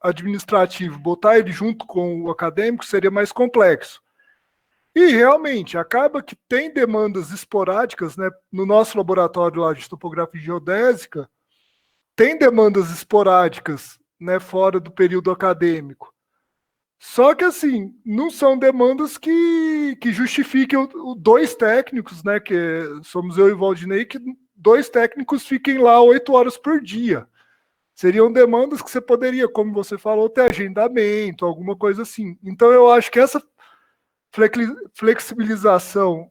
administrativo, botar ele junto com o acadêmico seria mais complexo. E realmente, acaba que tem demandas esporádicas, né? No nosso laboratório lá de topografia geodésica, tem demandas esporádicas, né, fora do período acadêmico. Só que, assim, não são demandas que justifiquem dois técnicos, né, que somos eu e o Valdinei, que 2 técnicos fiquem lá 8 horas por dia. Seriam demandas que você poderia, como você falou, ter agendamento, alguma coisa assim. Então, eu acho que essa flexibilização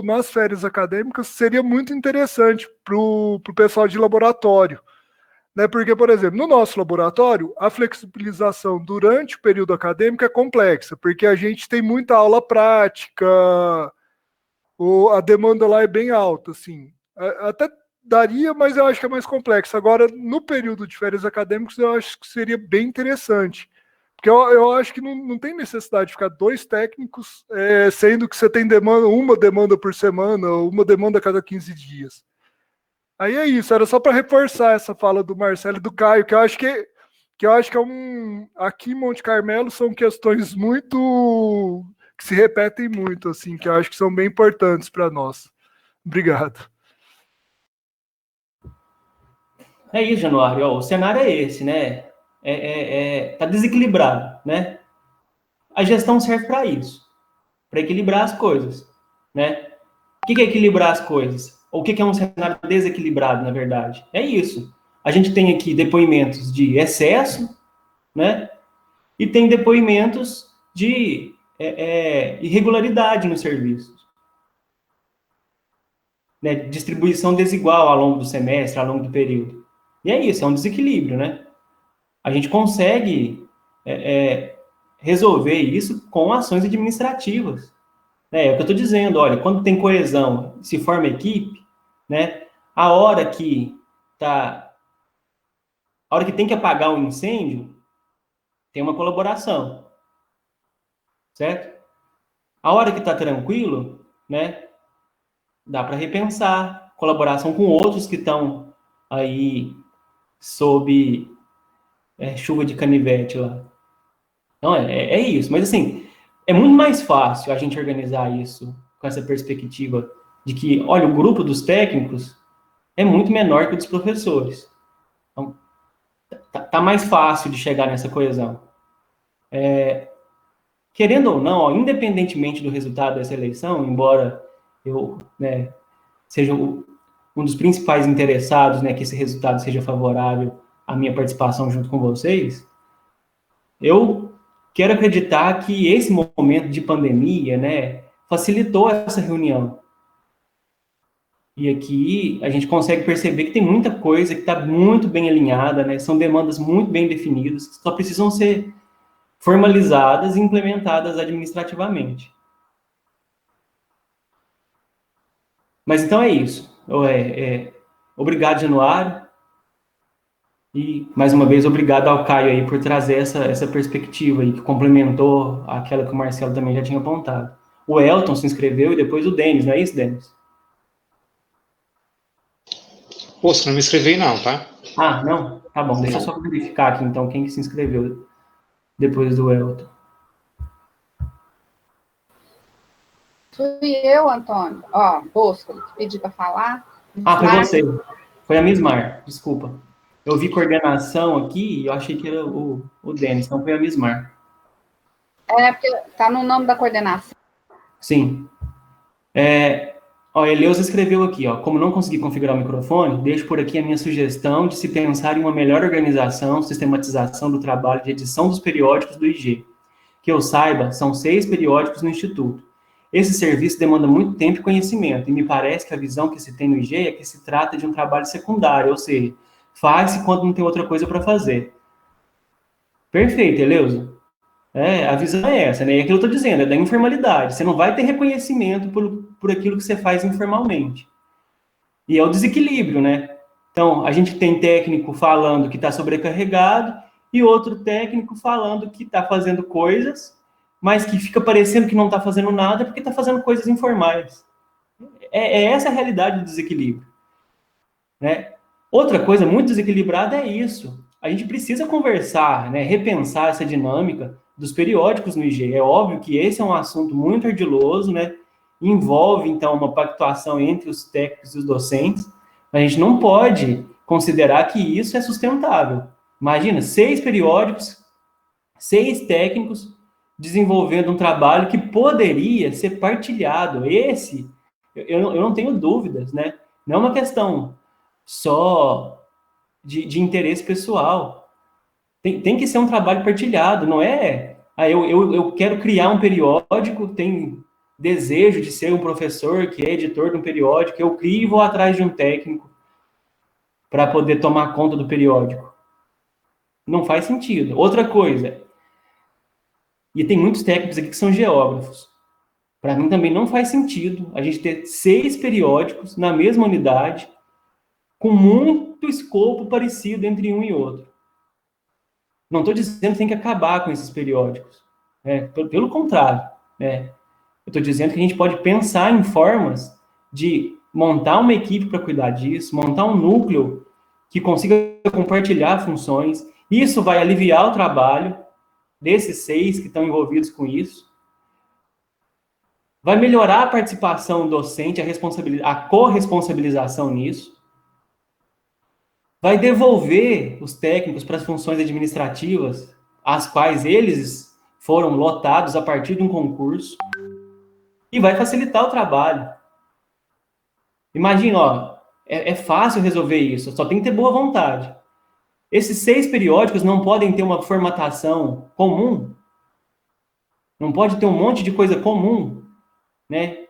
nas férias acadêmicas seria muito interessante para o pessoal de laboratório. Né? Porque, por exemplo, no nosso laboratório, a flexibilização durante o período acadêmico é complexa, porque a gente tem muita aula prática, a demanda lá é bem alta, assim. Até daria, mas eu acho que é mais complexo. Agora, no período de férias acadêmicas, eu acho que seria bem interessante. Porque eu acho que não tem necessidade de ficar 2 técnicos, sendo que você tem uma demanda por semana, uma demanda a cada 15 dias. Aí é isso, era só para reforçar essa fala do Marcelo e do Caio, que eu acho que aqui em Monte Carmelo são questões muito que se repetem muito, assim, que eu acho que são bem importantes para nós. Obrigado. É isso, Januário. Ó, o cenário é esse, né? Tá desequilibrado, né? A gestão serve para isso, para equilibrar as coisas, né? O que é equilibrar as coisas? Ou o que é um cenário desequilibrado, na verdade? É isso. A gente tem aqui depoimentos de excesso, né? E tem depoimentos de irregularidade nos serviços. Né? Distribuição desigual ao longo do semestre, ao longo do período. E é isso, é um desequilíbrio, né? A gente consegue resolver isso com ações administrativas. É o que eu estou dizendo, olha, quando tem coesão, se forma equipe, né? A hora que tem que apagar um incêndio, tem uma colaboração, certo? A hora que está tranquilo, né? Dá para repensar, colaboração com outros que estão aí sob chuva de canivete lá. Então, é isso. Mas, assim, é muito mais fácil a gente organizar isso com essa perspectiva de que, olha, o grupo dos técnicos é muito menor que o dos professores. Então, tá mais fácil de chegar nessa coesão. Querendo ou não, ó, independentemente do resultado dessa eleição, embora eu seja um dos principais interessados, né, que esse resultado seja favorável à minha participação junto com vocês, eu quero acreditar que esse momento de pandemia, né, facilitou essa reunião. E aqui a gente consegue perceber que tem muita coisa que está muito bem alinhada, né, são demandas muito bem definidas, que só precisam ser formalizadas e implementadas administrativamente. Mas então é isso. Obrigado, Januário. E, mais uma vez, obrigado ao Caio aí por trazer essa perspectiva aí, que complementou aquela que o Marcelo também já tinha apontado. O Elton se inscreveu e depois o Denis, não é isso, Denis? Pô, você não me inscrevi não, tá? Ah, não? Tá bom, deixa eu só verificar aqui, então, quem que se inscreveu depois do Elton. Fui eu, Antônio. Ó, Bosco, que pedi para falar. Foi você. Foi a Mismar, desculpa. Eu vi coordenação aqui e eu achei que era o Denis, então foi a Mismar. Porque tá no nome da coordenação. Sim. A Eleusa escreveu aqui, ó, como não consegui configurar o microfone, deixo por aqui a minha sugestão de se pensar em uma melhor organização, sistematização do trabalho de edição dos periódicos do IG. Que eu saiba, são 6 periódicos no Instituto. Esse serviço demanda muito tempo e conhecimento, e me parece que a visão que se tem no IG é que se trata de um trabalho secundário, ou seja, faz-se quando não tem outra coisa para fazer. Perfeito, Eleusa. A visão é essa, né? E aquilo que eu estou dizendo, é da informalidade. Você não vai ter reconhecimento por aquilo que você faz informalmente. E é o desequilíbrio, né? Então, a gente tem técnico falando que está sobrecarregado e outro técnico falando que está fazendo coisas, mas que fica parecendo que não está fazendo nada porque está fazendo coisas informais. Essa a realidade do desequilíbrio. Né? Outra coisa muito desequilibrada é isso. a gente precisa conversar, né, repensar essa dinâmica dos periódicos no IG. É óbvio que esse é um assunto muito ardiloso, né, envolve, então, uma pactuação entre os técnicos e os docentes. A gente não pode considerar que isso é sustentável. Imagina, 6 periódicos, 6 técnicos desenvolvendo um trabalho que poderia ser partilhado. Esse, eu não tenho dúvidas, né? Não é uma questão só de interesse pessoal. Tem que ser um trabalho partilhado, não é... eu quero criar um periódico, tenho desejo de ser um professor que é editor de um periódico, eu crio e vou atrás de um técnico para poder tomar conta do periódico. Não faz sentido. Outra coisa, e tem muitos técnicos aqui que são geógrafos. Para mim também não faz sentido a gente ter 6 periódicos na mesma unidade, com muito escopo parecido entre um e outro. Não estou dizendo que tem que acabar com esses periódicos. Né? Pelo contrário. Né? Eu estou dizendo que a gente pode pensar em formas de montar uma equipe para cuidar disso, montar um núcleo que consiga compartilhar funções. Isso vai aliviar o trabalho desses 6 que estão envolvidos com isso. Vai melhorar a participação docente, a corresponsabilização nisso. Vai devolver os técnicos para as funções administrativas, as quais eles foram lotados a partir de um concurso. E vai facilitar o trabalho. Imagina, ó, é fácil resolver isso, só tem que ter boa vontade. Esses 6 periódicos não podem ter uma formatação comum? Não pode ter um monte de coisa comum, né?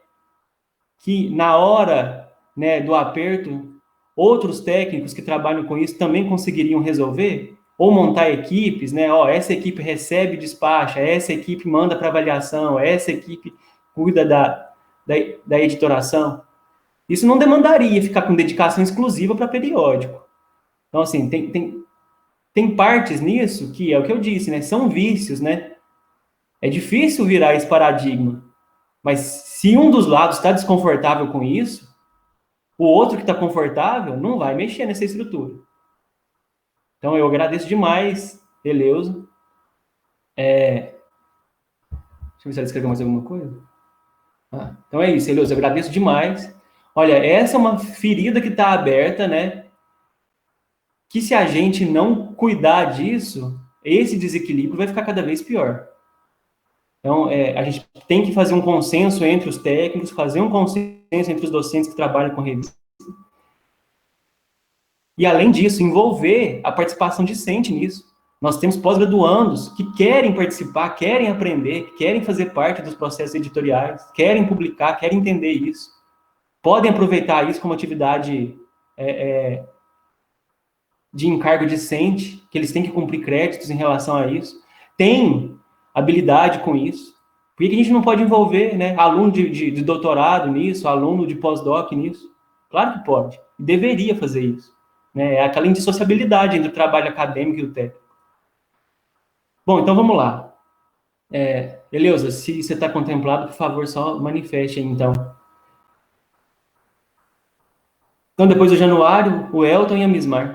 Que na hora, né, do aperto, outros técnicos que trabalham com isso também conseguiriam resolver? Ou montar equipes, né? Ó, essa equipe recebe e despacha, essa equipe manda para avaliação, essa equipe cuida da editoração. Isso não demandaria ficar com dedicação exclusiva para periódico. Então, assim, tem partes nisso que é o que eu disse, né? São vícios, né? É difícil virar esse paradigma. Mas se um dos lados está desconfortável com isso, o outro que está confortável não vai mexer nessa estrutura. Então, eu agradeço demais, Eleuso. Deixa eu ver se ela escreveu mais alguma coisa. Então é isso, Eleuso, eu agradeço demais. Olha, essa é uma ferida que está aberta, né? Que se a gente não cuidar disso, esse desequilíbrio vai ficar cada vez pior. Então, a gente tem que fazer um consenso entre os técnicos, fazer um consenso entre os docentes que trabalham com revista. E, além disso, envolver a participação discente nisso. Nós temos pós-graduandos que querem participar, querem aprender, querem fazer parte dos processos editoriais, querem publicar, querem entender isso. Podem aproveitar isso como atividade de encargo discente, que eles têm que cumprir créditos em relação a isso. Tem habilidade com isso. Por que a gente não pode envolver, né, aluno de doutorado nisso, aluno de pós-doc nisso? Claro que pode. Deveria fazer isso. Né? É aquela indissociabilidade entre o trabalho acadêmico e o técnico. Bom, então vamos lá. Eleusa, se você está contemplado, por favor, só manifeste aí, então. Então, depois do Januário, o Elton e a Mismar.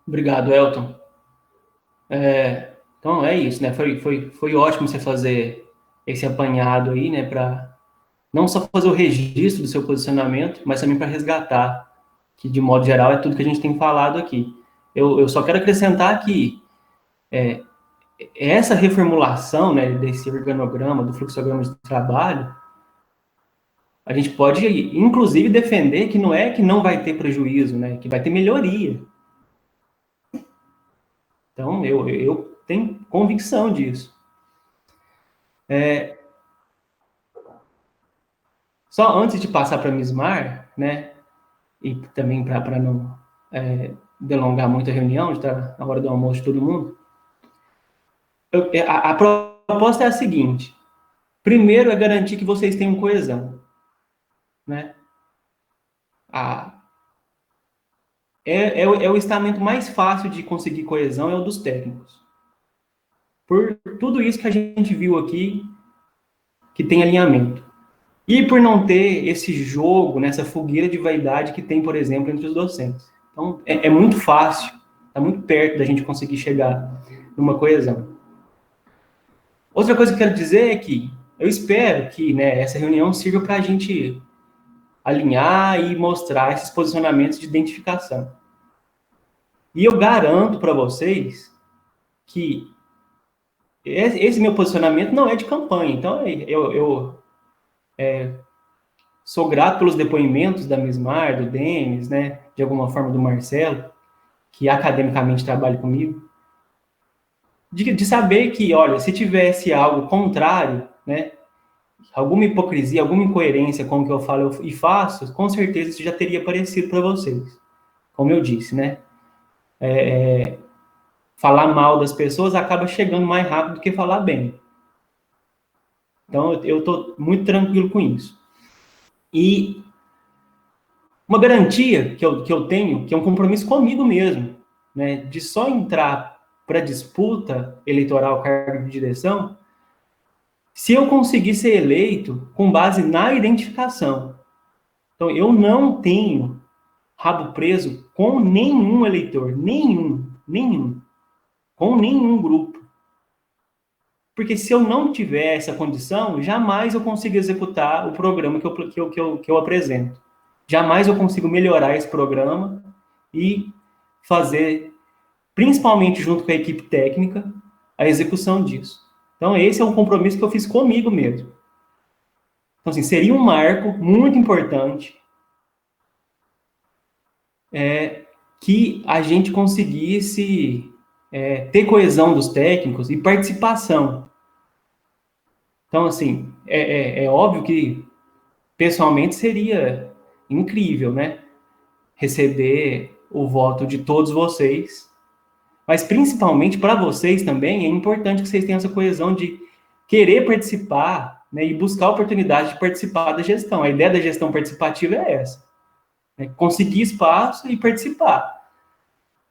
Obrigado, Elton. Então, é isso, né? Foi ótimo você fazer esse apanhado aí, né? Para não só fazer o registro do seu posicionamento, mas também para resgatar, que, de modo geral, é tudo que a gente tem falado aqui. Eu só quero acrescentar que essa reformulação, né, desse organograma, do fluxograma de trabalho, a gente pode, inclusive, defender que não é que não vai ter prejuízo, né? Que vai ter melhoria. Então, eu tenho convicção disso. Só antes de passar para a Mismar, né, e também para não delongar muito a reunião, está na hora do almoço de todo mundo, a proposta é a seguinte: primeiro é garantir que vocês tenham coesão, né? O estamento mais fácil de conseguir coesão é o dos técnicos. Por tudo isso que a gente viu aqui, que tem alinhamento. E por não ter esse jogo, nessa fogueira de vaidade que tem, por exemplo, entre os docentes. Então, é muito fácil, está muito perto da gente conseguir chegar numa coesão. Outra coisa que eu quero dizer é que eu espero que, né, essa reunião sirva para a gente alinhar e mostrar esses posicionamentos de identificação. E eu garanto para vocês que esse meu posicionamento não é de campanha. Então, eu sou grato pelos depoimentos da Mismar, do Denis, né, de alguma forma do Marcelo, que academicamente trabalha comigo, de saber que, olha, se tivesse algo contrário, né, alguma hipocrisia, alguma incoerência com o que eu falo e faço, com certeza isso já teria aparecido para vocês. Como eu disse, né, falar mal das pessoas acaba chegando mais rápido do que falar bem. Então, eu estou muito tranquilo com isso. E uma garantia que eu tenho, que é um compromisso comigo mesmo, né, de só entrar para disputa eleitoral, cargo de direção, se eu conseguir ser eleito com base na identificação. Então, eu não tenho rabo preso com nenhum eleitor, nenhum, com nenhum grupo. Porque se eu não tiver essa condição, jamais eu consigo executar o programa que eu apresento. Jamais eu consigo melhorar esse programa e fazer, principalmente junto com a equipe técnica, a execução disso. Então, esse é um compromisso que eu fiz comigo mesmo. Então, assim, seria um marco muito importante que a gente conseguisse ter coesão dos técnicos e participação. Então, assim, é óbvio que, pessoalmente, seria incrível, né? Receber o voto de todos vocês, mas, principalmente, para vocês também, é importante que vocês tenham essa coesão de querer participar, né, e buscar a oportunidade de participar da gestão. A ideia da gestão participativa é essa, né? Conseguir espaço e participar.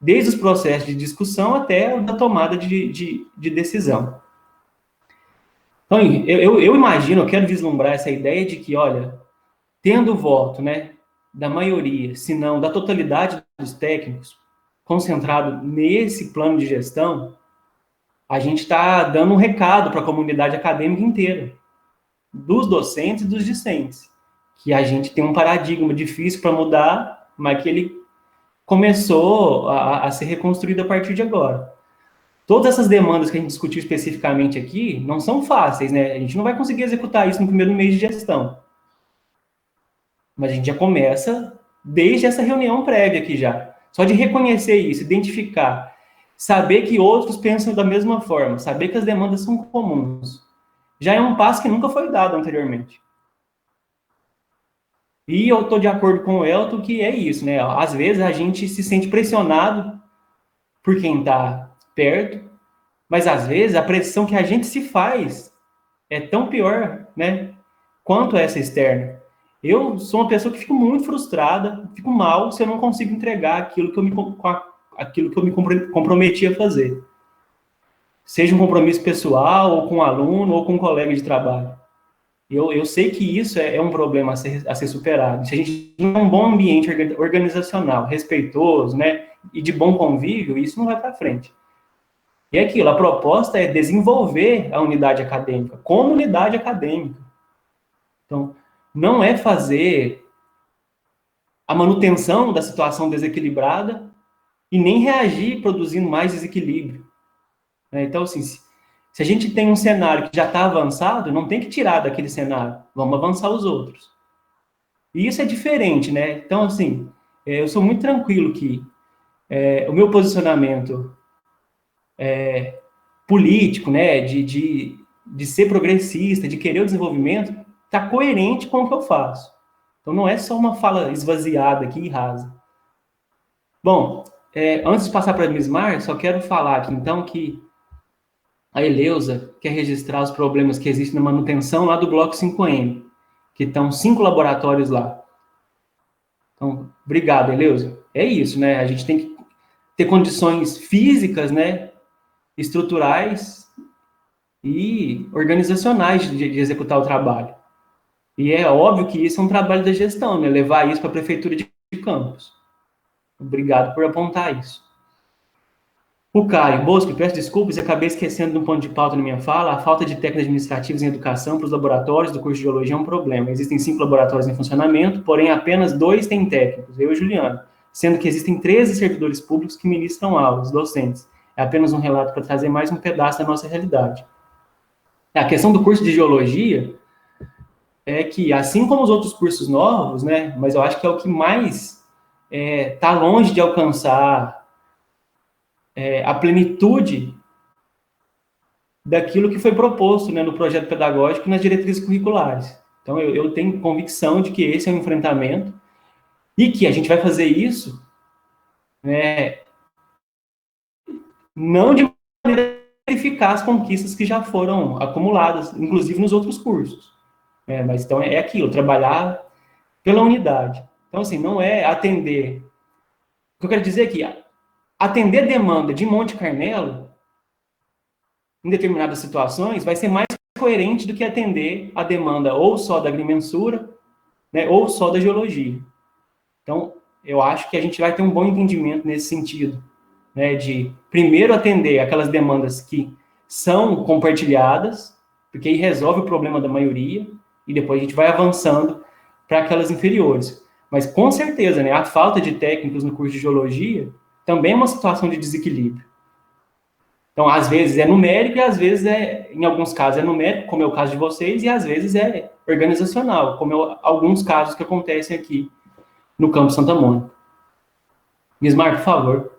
Desde os processos de discussão até a tomada de decisão. Então, eu imagino, eu quero vislumbrar essa ideia de que, olha, tendo o voto, né, da maioria, se não da totalidade dos técnicos, concentrado nesse plano de gestão, a gente está dando um recado para a comunidade acadêmica inteira, dos docentes e dos discentes, que a gente tem um paradigma difícil para mudar, mas que ele começou a ser reconstruído a partir de agora. Todas essas demandas que a gente discutiu especificamente aqui não são fáceis, né? A gente não vai conseguir executar isso no primeiro mês de gestão. Mas a gente já começa desde essa reunião prévia aqui já. Só de reconhecer isso, identificar, saber que outros pensam da mesma forma, saber que as demandas são comuns, já é um passo que nunca foi dado anteriormente. E eu estou de acordo com o Elton que é isso, né? Às vezes a gente se sente pressionado por quem está perto, mas às vezes a pressão que a gente se faz é tão pior, né, quanto essa externa. Eu sou uma pessoa que fico muito frustrada, fico mal se eu não consigo entregar aquilo que eu me comprometi a fazer. Seja um compromisso pessoal, ou com um aluno, ou com um colega de trabalho. Eu sei que isso é um problema a ser superado. Se a gente não tem um bom ambiente organizacional, respeitoso, né, e de bom convívio, isso não vai para frente. E é aquilo, a proposta é desenvolver a unidade acadêmica, como unidade acadêmica. Então, não é fazer a manutenção da situação desequilibrada e nem reagir produzindo mais desequilíbrio. Então, assim, se a gente tem um cenário que já está avançado, não tem que tirar daquele cenário, vamos avançar os outros. E isso é diferente, né? Então, assim, eu sou muito tranquilo que o meu posicionamento político, né, de ser progressista, de querer o desenvolvimento, está coerente com o que eu faço. Então, não é só uma fala esvaziada aqui e rasa. Bom, antes de passar para a Mismar, só quero falar aqui, então, que a Eleusa quer registrar os problemas que existem na manutenção lá do Bloco 5M, que estão 5 laboratórios lá. Então, obrigado, Eleusa. É isso, né? A gente tem que ter condições físicas, né, estruturais e organizacionais de executar o trabalho. E é óbvio que isso é um trabalho da gestão, né? Levar isso para a prefeitura de campus. Obrigado por apontar isso. O Caio Bosco, peço desculpas, acabei esquecendo de um ponto de pauta na minha fala. A falta de técnicos administrativos em educação para os laboratórios do curso de Geologia é um problema. Existem 5 laboratórios em funcionamento, porém apenas 2 têm técnicos, eu e Juliano, sendo que existem 13 servidores públicos que ministram aulas, docentes. É apenas um relato para trazer mais um pedaço da nossa realidade. A questão do curso de Geologia é que, assim como os outros cursos novos, né, mas eu acho que é o que mais está longe de alcançar a plenitude daquilo que foi proposto, né, no projeto pedagógico e nas diretrizes curriculares. Então, eu tenho convicção de que esse é um enfrentamento e que a gente vai fazer isso, né, não de maneira a verificar as conquistas que já foram acumuladas, inclusive nos outros cursos. Mas, então, é aquilo, trabalhar pela unidade. Então, assim, não é atender... O que eu quero dizer é que atender demanda de Monte Carmelo, em determinadas situações, vai ser mais coerente do que atender a demanda ou só da agrimensura, né, ou só da geologia. Então, eu acho que a gente vai ter um bom entendimento nesse sentido, né, de primeiro atender aquelas demandas que são compartilhadas, porque aí resolve o problema da maioria, e depois a gente vai avançando para aquelas inferiores. Mas, com certeza, né, a falta de técnicos no curso de geologia também é uma situação de desequilíbrio. Então, às vezes é numérico e às vezes em alguns casos é numérico, como é o caso de vocês, e às vezes é organizacional, como alguns casos que acontecem aqui no Campo Santa Mônica. Mismar, por favor.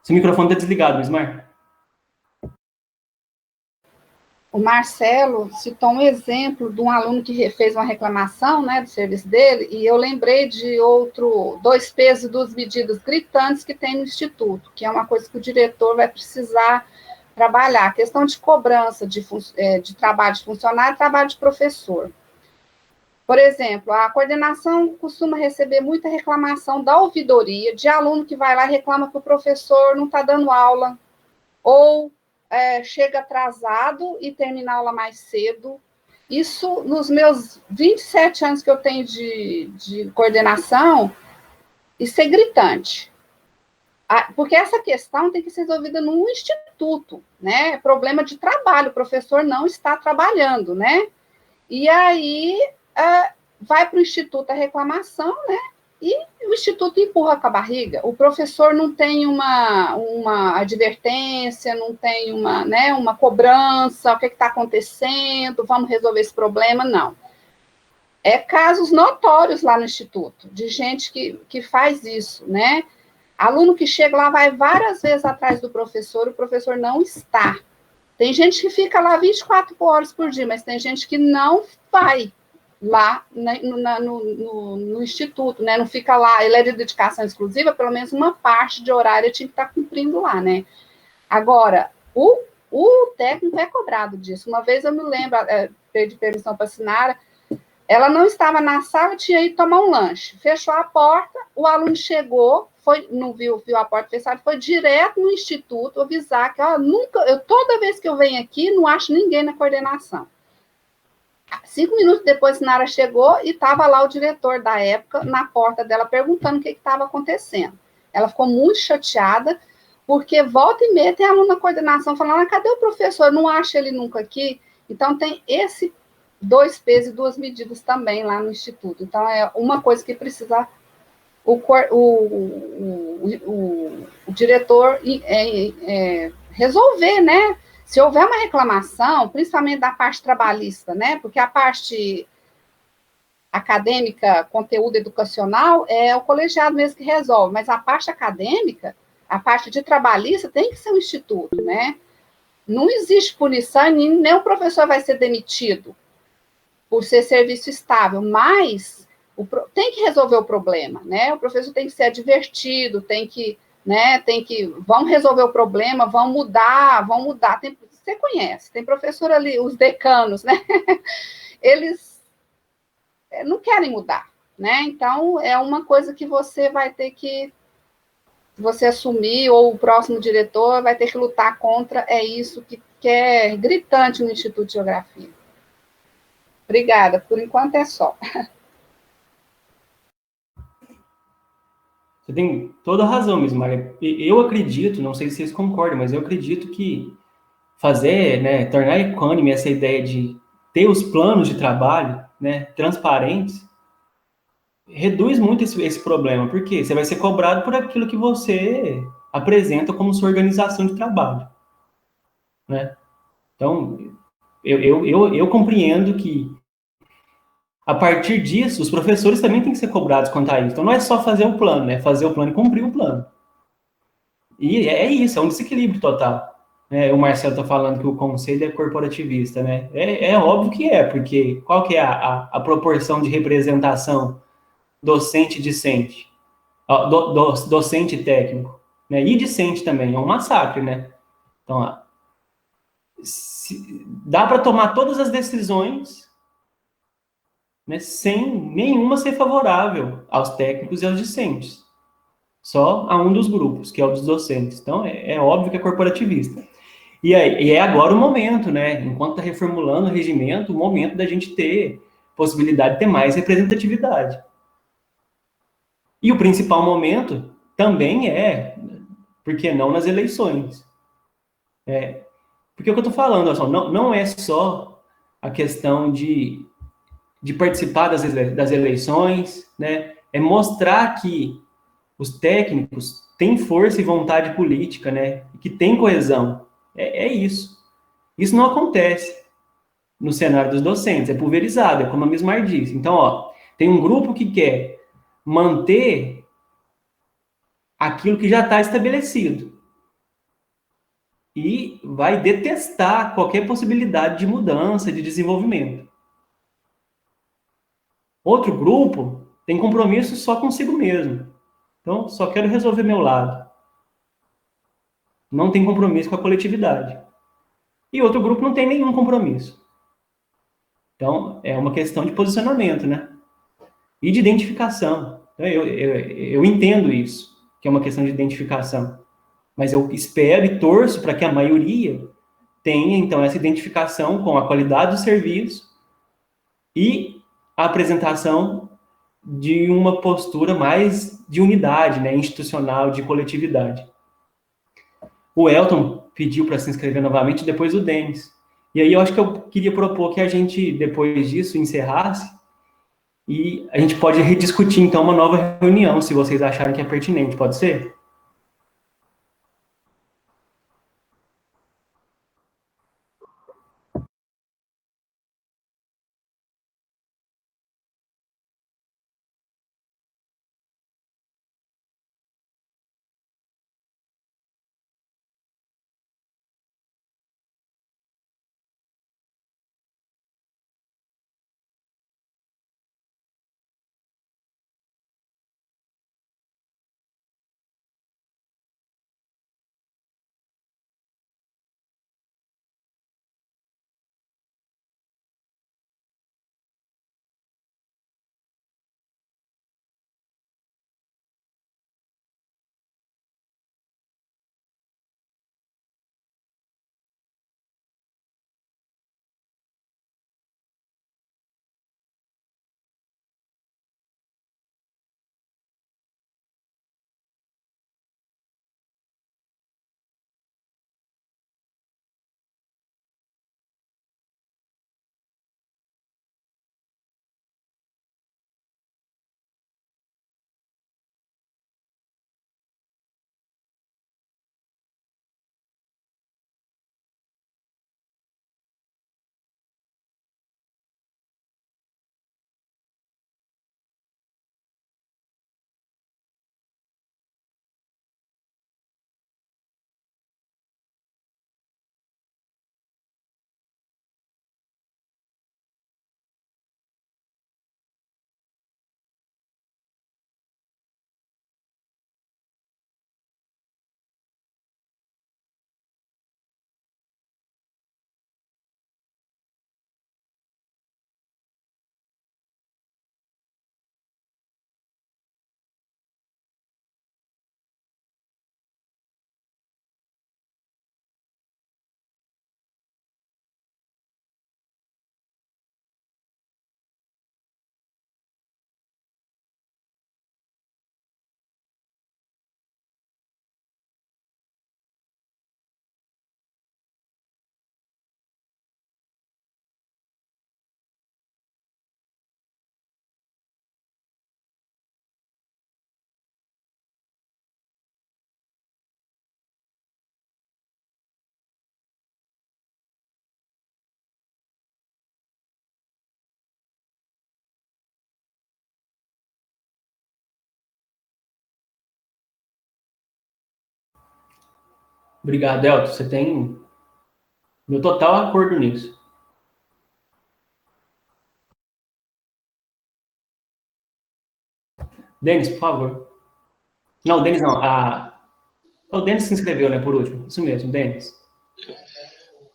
Seu microfone está desligado, Mismar. O Marcelo citou um exemplo de um aluno que fez uma reclamação, né, do serviço dele, e eu lembrei de 2 pesos e 2 medidas gritantes que tem no Instituto, que é uma coisa que o diretor vai precisar trabalhar, a questão de cobrança de trabalho de funcionário e trabalho de professor. Por exemplo, a coordenação costuma receber muita reclamação da ouvidoria, de aluno que vai lá e reclama que o professor não está dando aula, ou chega atrasado e termina a aula mais cedo. Isso, nos meus 27 anos que eu tenho de coordenação, isso é gritante. Porque essa questão tem que ser resolvida no instituto, né? É problema de trabalho, o professor não está trabalhando, né? E aí vai para o instituto a reclamação, né? E o instituto empurra com a barriga. O professor não tem uma advertência, não tem uma cobrança, o que está acontecendo, vamos resolver esse problema, não. É casos notórios lá no instituto, de gente que faz isso, né? Aluno que chega lá, vai várias vezes atrás do professor, o professor não está. Tem gente que fica lá 24 horas por dia, mas tem gente que não vai lá no instituto, né? Não fica lá, ele é de dedicação exclusiva, pelo menos uma parte de horário tinha que estar cumprindo lá, né? Agora, o técnico é cobrado disso. Uma vez eu me lembro, pedi permissão para a Sinara, Ela não estava na sala, tinha ido tomar um lanche. Fechou a porta, o aluno chegou, não viu a porta fechada, foi direto no instituto avisar que, ó, toda vez que eu venho aqui, não acho ninguém na coordenação. 5 minutos depois, a Sinara chegou e estava lá o diretor da época na porta dela perguntando o que estava acontecendo. Ela ficou muito chateada, porque volta e meia tem aluno na coordenação falando, cadê o professor? Eu não acho ele nunca aqui. Então, tem esse 2 pesos e 2 medidas também lá no Instituto. Então, é uma coisa que precisa o diretor resolver, né? Se houver uma reclamação, principalmente da parte trabalhista, né? Porque a parte acadêmica, conteúdo educacional, é o colegiado mesmo que resolve, mas a parte acadêmica, a parte de trabalhista, tem que ser um instituto, né? Não existe punição, nem o professor vai ser demitido por ser serviço estável, mas tem que resolver o problema, né? O professor tem que ser advertido, vão resolver o problema, vão mudar. Você conhece, tem professor ali, os decanos, né? Eles não querem mudar, né? Então, é uma coisa que você vai ter que você assumir, ou o próximo diretor vai ter que lutar contra, é isso que é gritante no Instituto de Geografia. Obrigada, por enquanto é só. Você tem toda a razão, Miss Maria. Eu acredito, não sei se vocês concordam, mas eu acredito que fazer, né, tornar equânime essa ideia de ter os planos de trabalho, né, transparentes, reduz muito esse problema, porque você vai ser cobrado por aquilo que você apresenta como sua organização de trabalho, né? Então, eu compreendo que, a partir disso, os professores também têm que ser cobrados quanto a isso. Então, não é só fazer o plano, né? Fazer o plano e cumprir o plano. E é isso, é um desequilíbrio total. O Marcelo está falando que o conselho é corporativista, né? É óbvio que é, porque qual que é a proporção de representação docente-discente? Docente e técnico, né? E discente também, é um massacre, né? Então, dá para tomar todas as decisões, né, sem nenhuma ser favorável aos técnicos e aos discentes. Só a um dos grupos, que é o dos docentes. Então, é óbvio que é corporativista. E é agora o momento, né? Enquanto está reformulando o regimento, o momento da gente ter possibilidade de ter mais representatividade. E o principal momento também por que não nas eleições? Porque o que eu estou falando, olha só, não é só a questão de participar das eleições, né? É mostrar que os técnicos têm força e vontade política, né? Que tem coesão. É isso. Isso não acontece no cenário dos docentes, é pulverizado, é como a Miss Mar disse. Então, ó, tem um grupo que quer manter aquilo que já está estabelecido e vai detestar qualquer possibilidade de mudança, de desenvolvimento. Outro grupo tem compromisso só consigo mesmo. Então, só quero resolver meu lado. Não tem compromisso com a coletividade. E outro grupo não tem nenhum compromisso. Então, é uma questão de posicionamento, né? E de identificação. Então, eu entendo isso, que é uma questão de identificação. Mas eu espero e torço para que a maioria tenha, então, essa identificação com a qualidade do serviço e a apresentação de uma postura mais de unidade, né, institucional, de coletividade. O Elton pediu para se inscrever novamente, depois o Denis. E aí eu acho que eu queria propor que a gente, depois disso, encerrasse e a gente pode rediscutir, então, uma nova reunião, se vocês acharem que é pertinente, pode ser? Obrigado, Elton. Você tem meu total acordo nisso. Denis, por favor. Não, Denis não. O Denis se inscreveu, né, por último. Isso mesmo, Denis.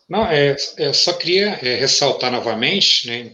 Não, eu só queria ressaltar novamente, né,